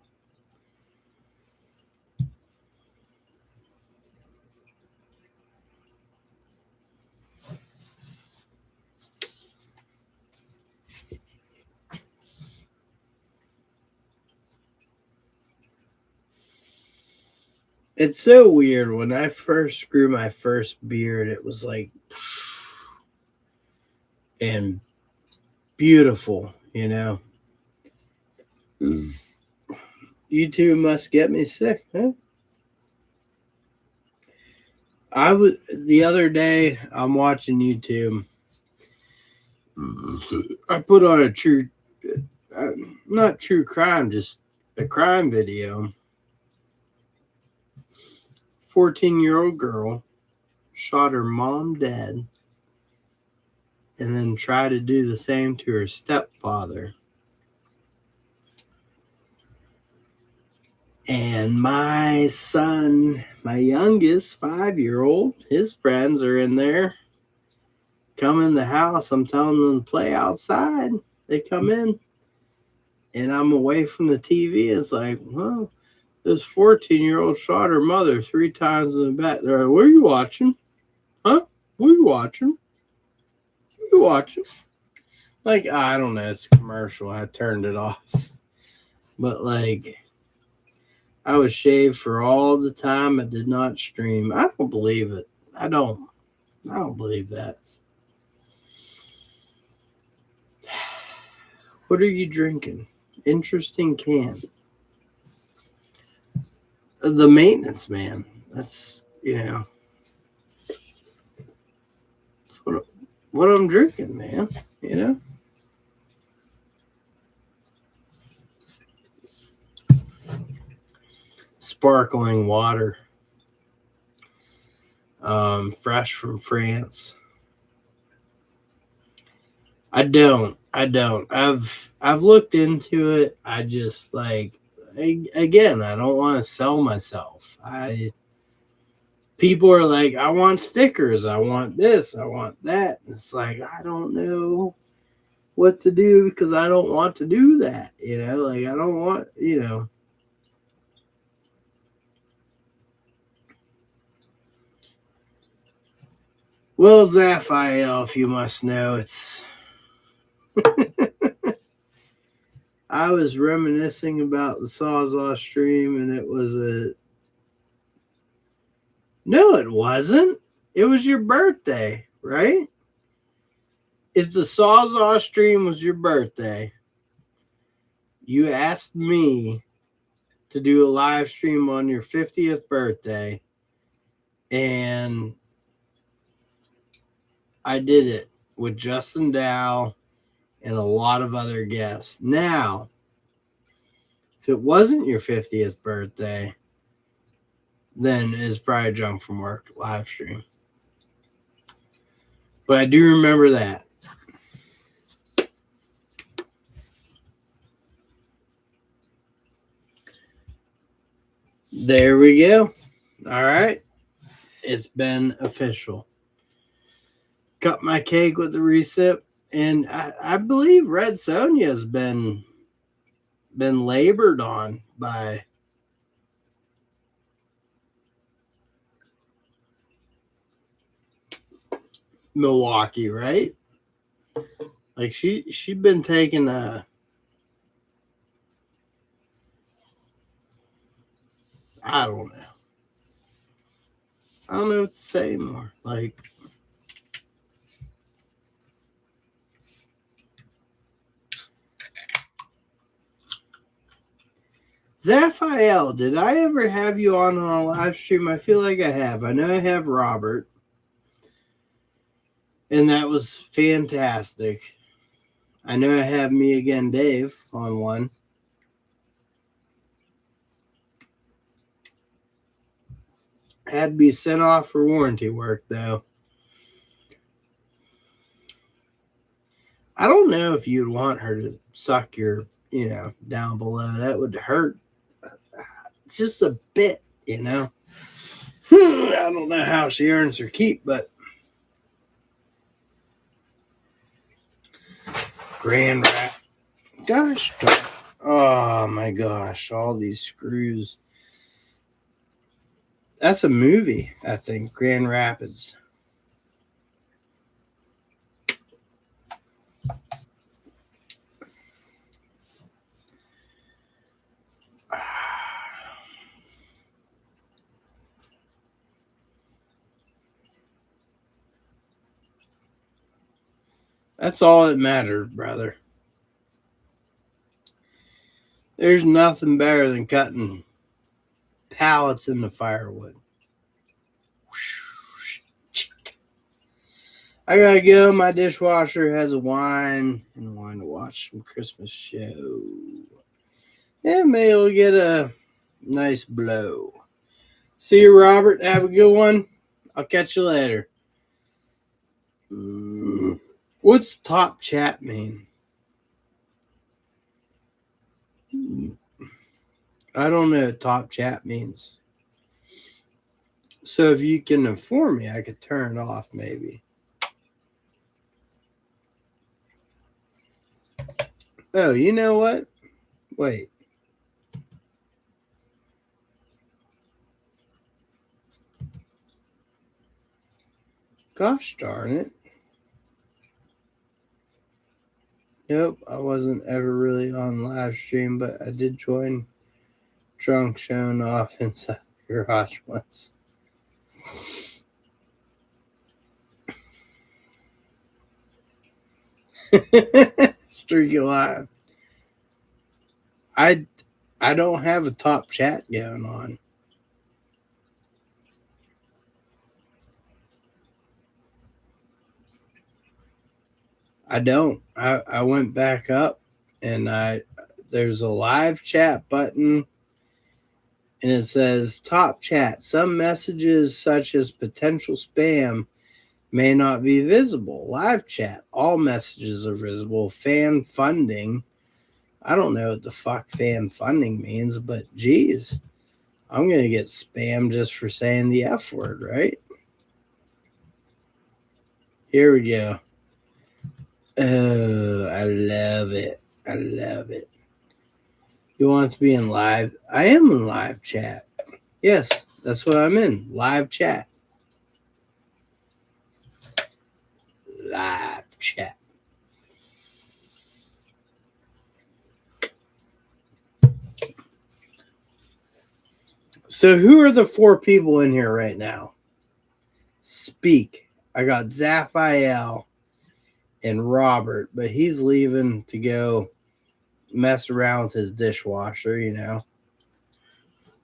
It's so weird. When I first grew my first beard, it was like, and beautiful, You two must get me sick, huh? The other day, I'm watching YouTube. I put on not true crime, just a crime video. 14-year-old girl shot her mom dead and then tried to do the same to her stepfather. And my son, my youngest 5-year-old, his friends are in there. Come in the house. I'm telling them to play outside. They come in, and I'm away from the TV. It's like, well, This 14-year-old shot her mother 3 times in the back. They're like, what are you watching? Huh? What are you watching? What are you watching? Like, I don't know. It's a commercial. I turned it off. But, like, I was shaved for all the time I did not stream. I don't believe it. I don't believe that. What are you drinking? Interesting can. The maintenance man. That's, that's what I'm drinking, man. Sparkling water. Fresh from France. I don't. I've looked into it. I just again, I don't want to sell myself. People are like, I want stickers, I want this, I want that. It's like, I don't know what to do because I don't want to do that. Like, I don't want, Well, Zaphael, if you must know, it's I was reminiscing about the Sawzall stream, and it was no, it wasn't. It was your birthday, right? If the Sawzall stream was your birthday, you asked me to do a live stream on your 50th birthday, and I did it with Justin Dow and a lot of other guests. Now, if it wasn't your 50th birthday, then it's probably a Junk from Work live stream. But I do remember that. There we go. All right. It's been official. Cut my cake with the recip. And I believe Red Sonja has been labored on by Milwaukee, right? Like she'd been taking I don't know. I don't know what to say anymore. Like, Zaphael, did I ever have you on a live stream? I feel like I have. I know I have Robert. And that was fantastic. I know I have Me Again Dave on one. Had to be sent off for warranty work, though. I don't know if you'd want her to suck your, down below. That would hurt. It's just a bit, I don't know how she earns her keep, but Grand Rap. Gosh, oh my gosh, all these screws. That's a movie, I think, Grand Rapids. That's all that mattered, brother. There's nothing better than cutting pallets in the firewood. I gotta go. My dishwasher has a wine and wine to watch some Christmas show. And maybe we'll get a nice blow. See you, Robert. Have a good one. I'll catch you later. What's top chat mean? I don't know what top chat means. So if you can inform me, I could turn it off maybe. Oh, you know what? Wait. Gosh darn it. Nope, I wasn't ever really on live stream, but I did join drunk showing off inside the garage once. Streaky live. I don't have a top chat going on. I don't. I went back up and there's a live chat button and it says top chat. Some messages such as potential spam may not be visible. Live chat. All messages are visible. Fan funding. I don't know what the fuck fan funding means, but geez, I'm going to get spammed just for saying the F word, right? Here we go. Oh, I love it. I love it. You want to be in live? I am in live chat. Yes, that's what I'm in. Live chat. Live chat. So who are the 4 people in here right now? Speak. I got Zaphael and Robert, but he's leaving to go mess around with his dishwasher, you know.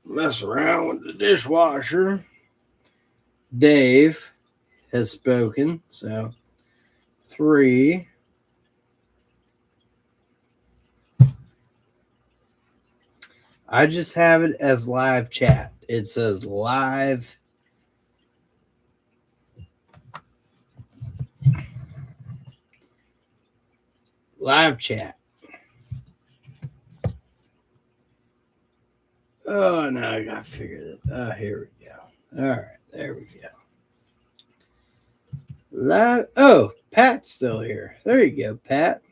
Mess around with the dishwasher. Dave has spoken, so 3. I just have it as live chat. It says live. Live chat. Oh, no, I got to figure it. Oh, here we go. All right, there we go. Live. Oh, Pat's still here. There you go, Pat.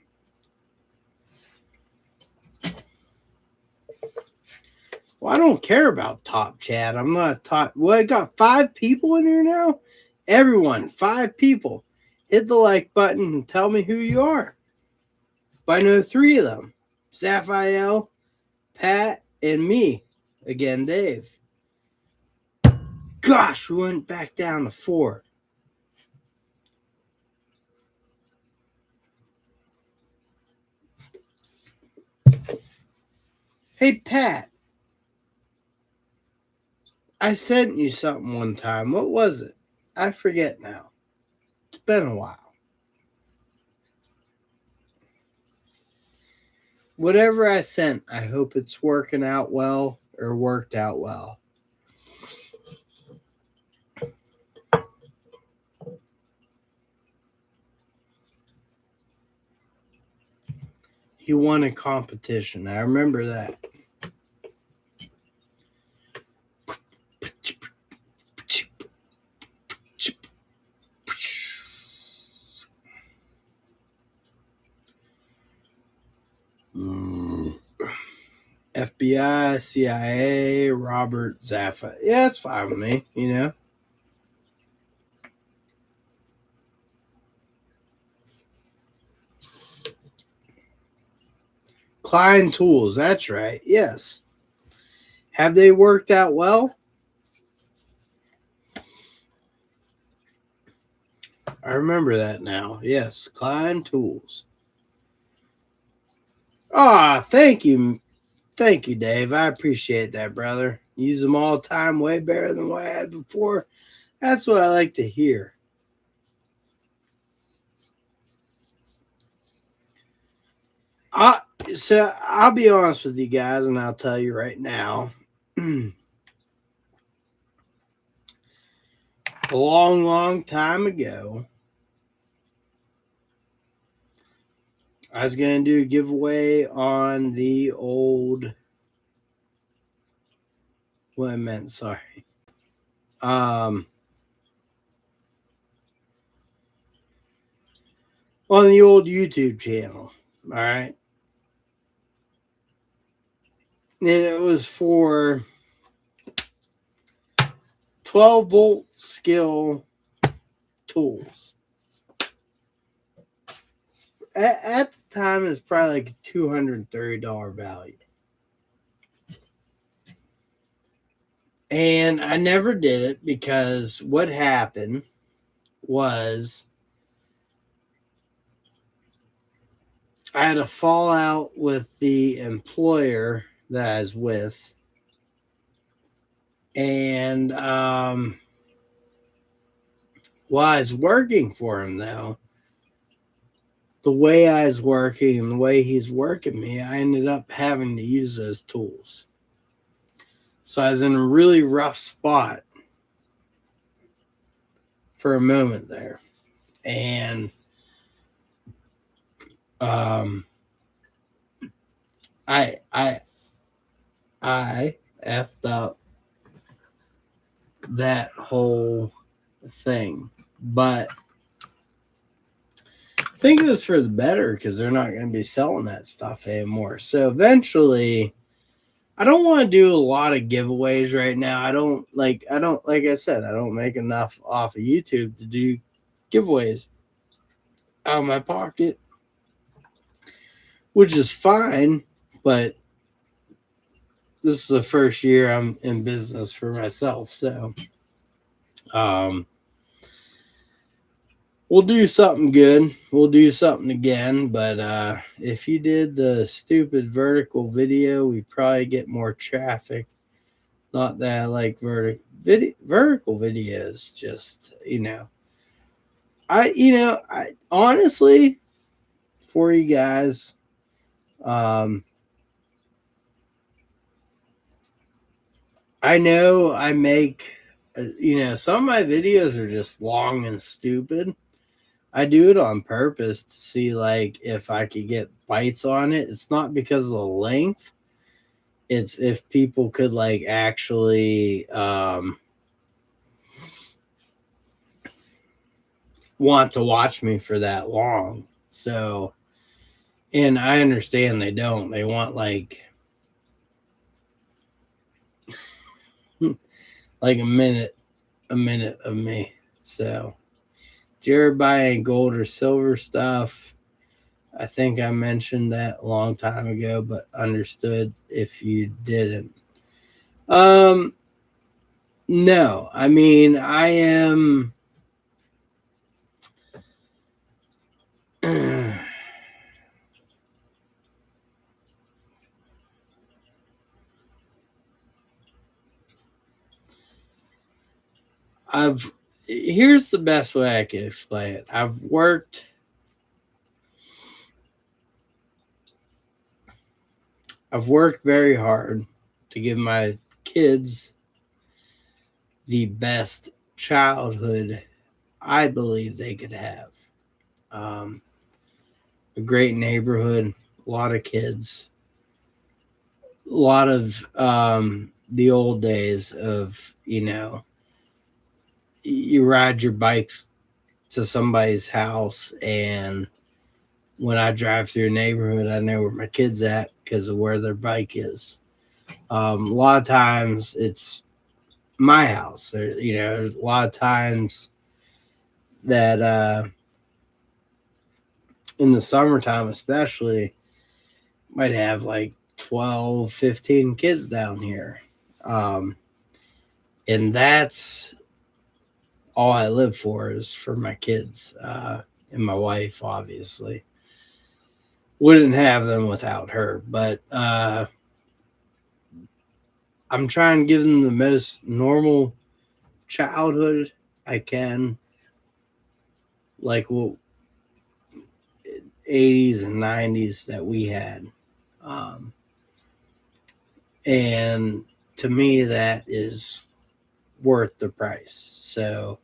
Well, I don't care about top chat. I'm not top. Well, I got 5 people in here now. Everyone, 5 people. Hit the like button and tell me who you are. But I know 3 of them. Zaphael, Pat, and me. Again, Dave. Gosh, we went back down to 4. Hey, Pat. I sent you something one time. What was it? I forget now. It's been a while. Whatever I sent, I hope it's working out well or worked out well. He won a competition. I remember that. FBI, CIA, Robert Zaffa. Yeah, it's fine with me, you know. Klein Tools, that's right. Yes. Have they worked out well? I remember that now. Yes, Klein Tools. Ah, thank you. Thank you, Dave. I appreciate that, brother. Use them all the time, way better than what I had before. That's what I like to hear. So I'll be honest with you guys, and I'll tell you right now. A long, long time ago, I was going to do a giveaway on the old. What I meant, sorry. On the old YouTube channel. All right. And it was for 12-volt skill tools. At the time, it's probably like a $230 value. And I never did it because what happened was I had a fallout with the employer that I was with. And while I was working for him, though, the way I was working and the way he's working me, I ended up having to use those tools. So I was in a really rough spot for a moment there. And I effed up that whole thing. But I think it was for the better because they're not going to be selling that stuff anymore. So eventually, I don't want to do a lot of giveaways right now. Like I said, I don't make enough off of YouTube to do giveaways out of my pocket, which is fine. But this is the first year I'm in business for myself. So, we'll do something good. We'll do something again. But if you did the stupid vertical video, we'd probably get more traffic. Not that I like vertical videos. Just, I honestly, for you guys, I know I make, some of my videos are just long and stupid. I do it on purpose to see like if I could get bites on it. It's not because of the length. It's if people could like actually want to watch me for that long. So, and I understand they don't. They want like like a minute of me. So, did you ever buy any gold or silver stuff? I think I mentioned that a long time ago, but understood if you didn't. No. I mean, I am here's the best way I can explain it. I've worked very hard to give my kids the best childhood I believe they could have. A great neighborhood, a lot of kids, a lot of the old days of, you ride your bikes to somebody's house, and when I drive through a neighborhood, I know where my kid's at because of where their bike is. A lot of times it's my house. There's a lot of times that in the summertime especially, might have like 12, 15 kids down here. And that's all I live for is for my kids and my wife, obviously. Wouldn't have them without her, but I'm trying to give them the most normal childhood I can, like what 80s and 90s that we had. And to me, that is worth the price. So,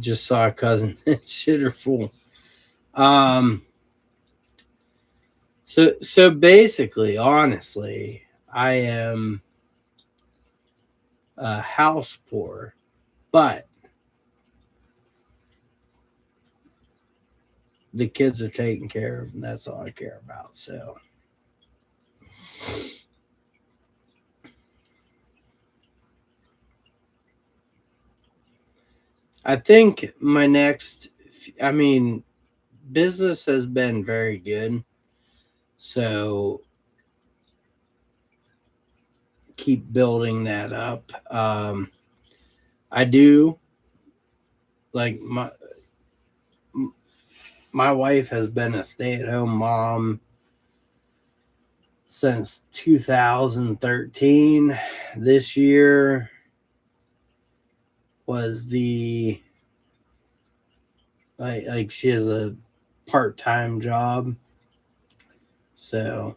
just saw a cousin shit her full. So basically, honestly, I am house poor, but the kids are taken care of, and that's all I care about. So, I think my next, I mean, business has been very good. So keep building that up. I do like my wife has been a stay-at-home mom since 2013. This year was the like she has a part-time job. So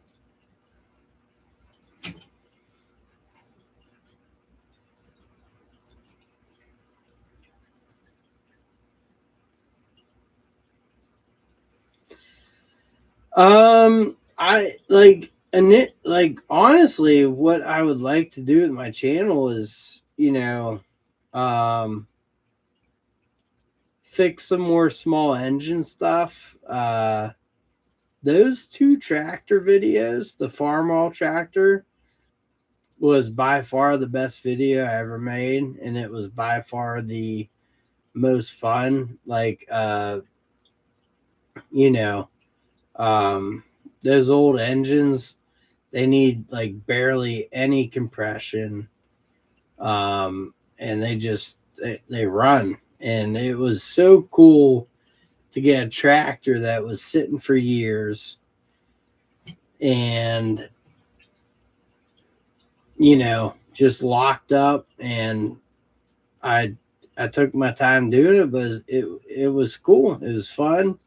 I like and it like honestly what I would like to do with my channel is, fix some more small engine stuff. Those two tractor videos, the farm all tractor was by far the best video I ever made, and it was by far the most fun. Like you know, um those old engines, they need like barely any compression. And they run. And it was so cool to get a tractor that was sitting for years and just locked up. And I I took my time doing it, but it was cool. It was fun.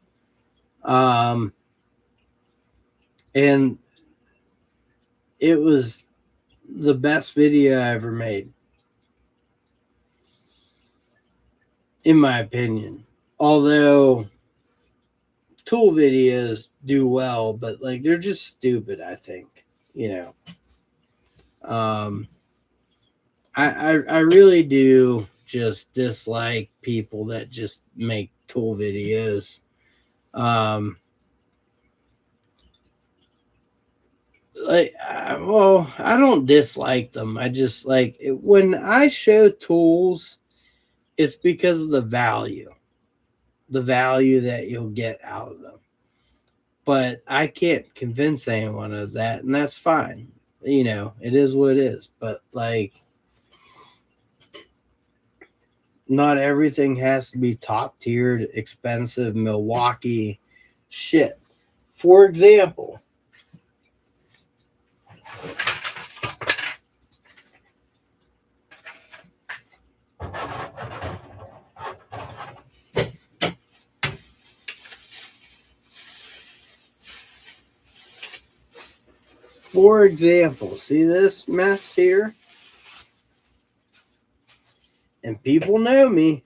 Um, and it was the best video I ever made, in my opinion. Although tool videos do well, but like they're just stupid, I think. You know. Um, I really do just dislike people that just make tool videos. Um, well, I don't dislike them. I just like when I show tools, it's because of the value that you'll get out of them. But I can't convince anyone of that, and that's fine. It is what it is. But like, not everything has to be top tiered, expensive Milwaukee shit. For example, see this mess here? And people know me.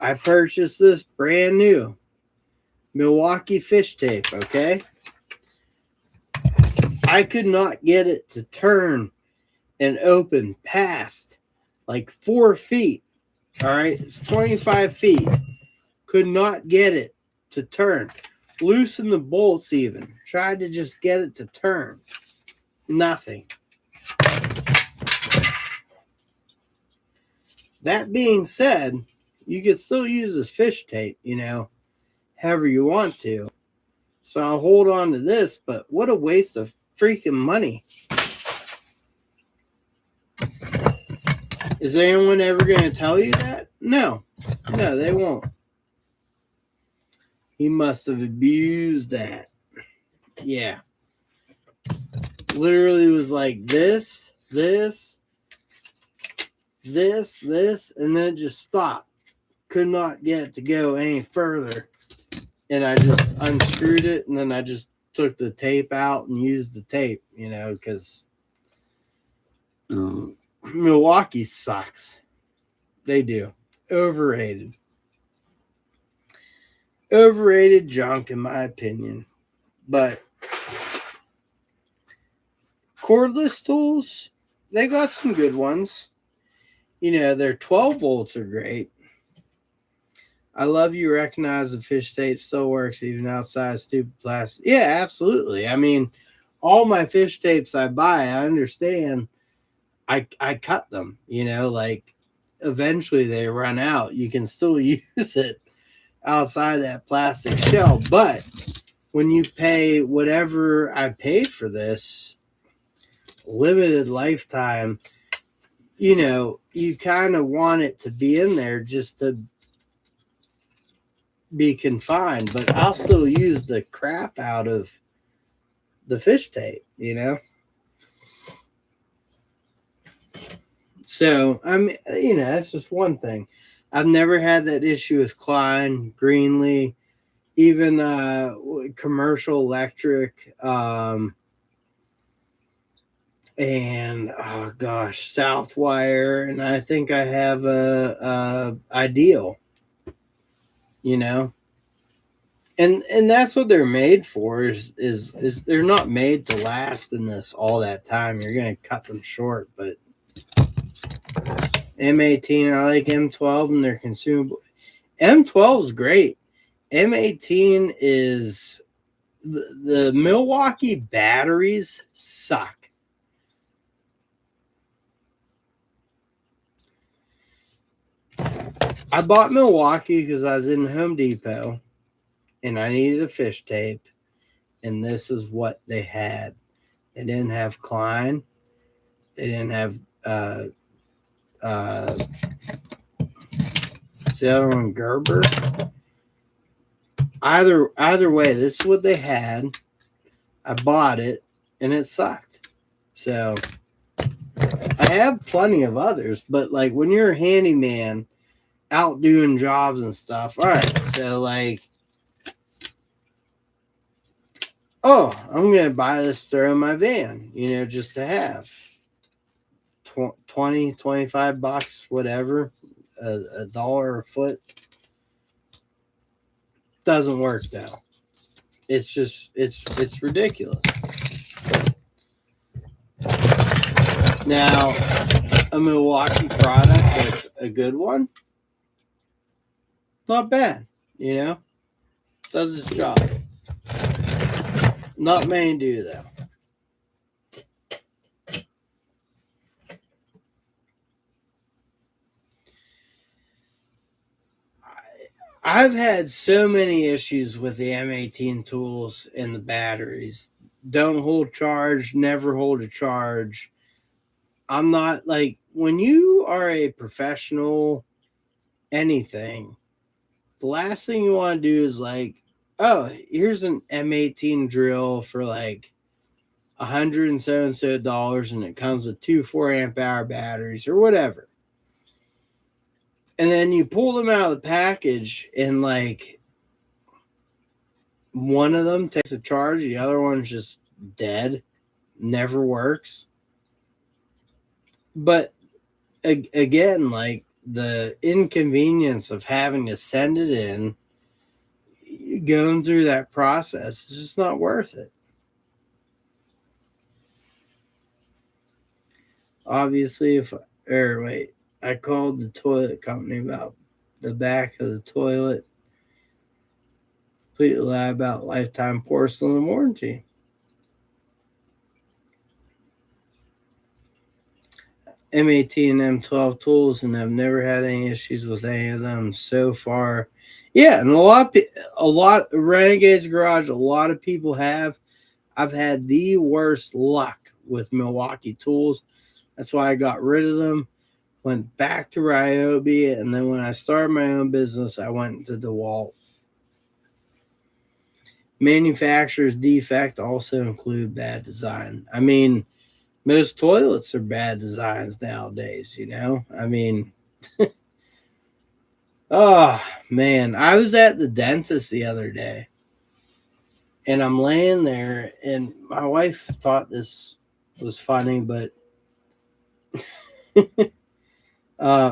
I purchased this brand new Milwaukee fish tape, okay? I could not get it to turn and open past like 4 feet. All right, it's 25 feet. Could not get it to turn. Loosen the bolts even. Tried to just get it to turn. Nothing. That being said, you can still use this fish tape, however you want to. So I'll hold on to this, but what a waste of freaking money. Is anyone ever going to tell you that? No, they won't. He must have abused that. Yeah. Literally was like this, and then just stopped. Could not get it to go any further. And I just unscrewed it, and then I just took the tape out and used the tape, because Milwaukee sucks. They do. Overrated junk, in my opinion. But cordless tools, they got some good ones. Their 12 volts are great. I love you recognize the fish tape still works even outside stupid plastic. Yeah, absolutely. I mean, all my fish tapes I buy, I understand. I cut them, like eventually they run out. You can still use it outside that plastic shell, but when you pay whatever I paid for this limited lifetime, you kind of want it to be in there just to be confined, but I'll still use the crap out of the fish tape. So that's just one thing. I've never had that issue with Klein, Greenlee, even commercial electric, and oh gosh, Southwire, and I think I have a Ideal. And that's what they're made for. Is they're not made to last in this all that time. You're gonna cut them short, but M18, I like M12, and they're consumable. M12 is great. M18 is the Milwaukee batteries suck. I bought Milwaukee because I was in Home Depot and I needed a fish tape, and this is what they had. They didn't have Klein. They didn't have the other one, Gerber. Either way, this is what they had. I bought it and it sucked. So I have plenty of others, but like when you're a handyman out doing jobs and stuff, all right, so like, oh, I'm gonna buy this, throw in my van, just to have 20, $25, whatever, a dollar a foot. Doesn't work though. It's just it's ridiculous. Now, a Milwaukee product that's a good one, not bad, does its job. Not many do though. I've had so many issues with the M18 tools and the batteries. Don't hold charge, never hold a charge. I'm not like, when you are a professional anything, the last thing you want to do is like, oh, here's an M18 drill for like $100 and so dollars, and it comes with 2 4 amp hour batteries or whatever. And then you pull them out of the package, and like one of them takes a charge, the other one's just dead, never works. But again, like the inconvenience of having to send it in, going through that process, is just not worth it. Obviously, I called the toilet company about the back of the toilet. Completely lie about lifetime porcelain warranty. M18 and M12 tools, and I've never had any issues with any of them so far. Yeah, and a lot Renegades Garage, a lot of people have. I've had the worst luck with Milwaukee tools. That's why I got rid of them. Went back to Ryobi, and then when I started my own business, I went to DeWalt. Manufacturer's defect also include bad design. I mean, most toilets are bad designs nowadays, I mean, oh man, I was at the dentist the other day, and I'm laying there, and my wife thought this was funny, but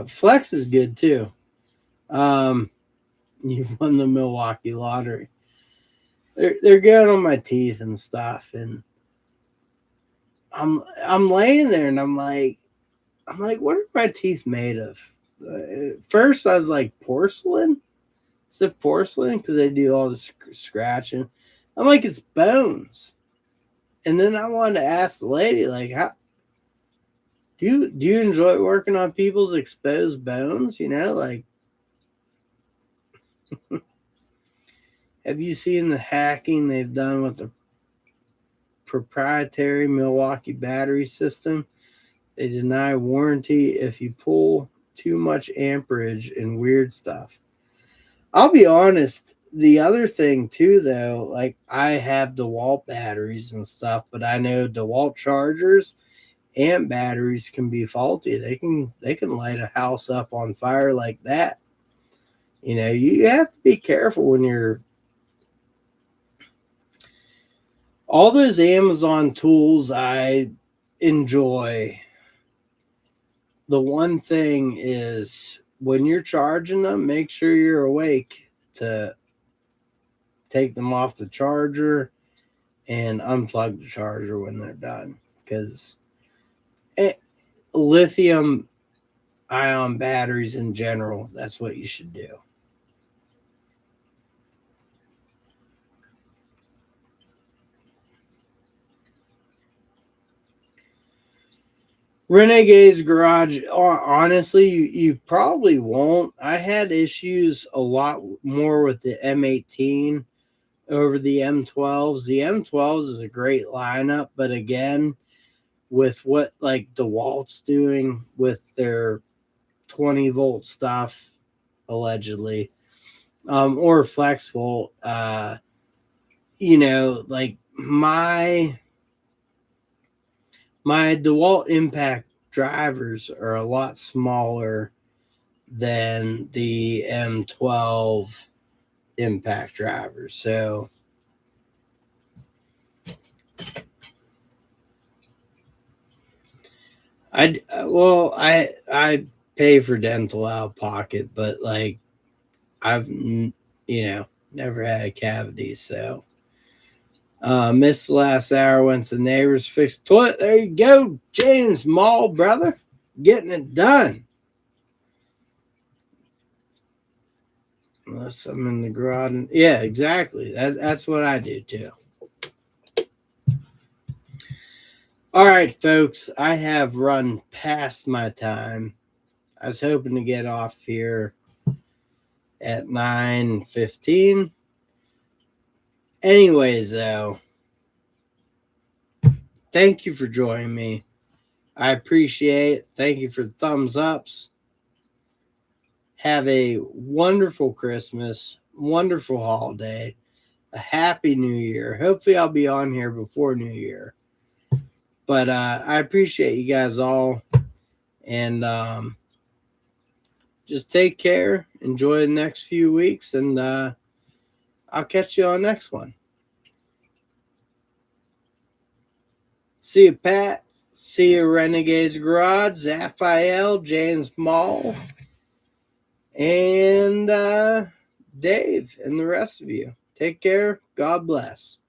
Flex is good too. You've won the Milwaukee lottery. They're good on my teeth and stuff, and I'm laying there, and I'm like, what are my teeth made of? First, I was like, porcelain. Is it porcelain? Because they do all the scratching. I'm like, it's bones. And then I wanted to ask the lady, like, Do you enjoy working on people's exposed bones? Like, have you seen the hacking they've done with the proprietary Milwaukee battery system? They deny warranty if you pull too much amperage and weird stuff. I'll be honest. The other thing too, though, like I have DeWalt batteries and stuff, but I know DeWalt chargers and batteries can be faulty. They can light a house up on fire like that. You have to be careful when you're all those Amazon tools I enjoy. The one thing is when you're charging them, make sure you're awake to take them off the charger and unplug the charger when they're done. Because lithium ion batteries in general, that's what you should do. Renegade's Garage, honestly, you probably won't. I had issues a lot more with the M18 over the M12s. The M12s is a great lineup, but again, with what like DeWalt's doing with their 20-volt stuff, allegedly, or flex volt, like my DeWalt Impact drivers are a lot smaller than the M12 Impact drivers. So I pay for dental out of pocket, but like I've never had a cavity, so missed the last hour. Went to the neighbors, fixed toilet. There you go, James Mall, brother, getting it done. Unless I'm in the garage. Yeah, exactly. That's what I do too. All right, folks, I have run past my time. I was hoping to get off here at 9:15. Anyways, though, thank you for joining me. I appreciate it. Thank you for the thumbs ups. Have a wonderful Christmas, wonderful holiday, a happy New Year. Hopefully, I'll be on here before New Year. But I appreciate you guys all. And just take care. Enjoy the next few weeks. And I'll catch you on the next one. See you, Pat. See you, Renegades Garage, Zaphael, James Mall, and Dave, and the rest of you. Take care. God bless.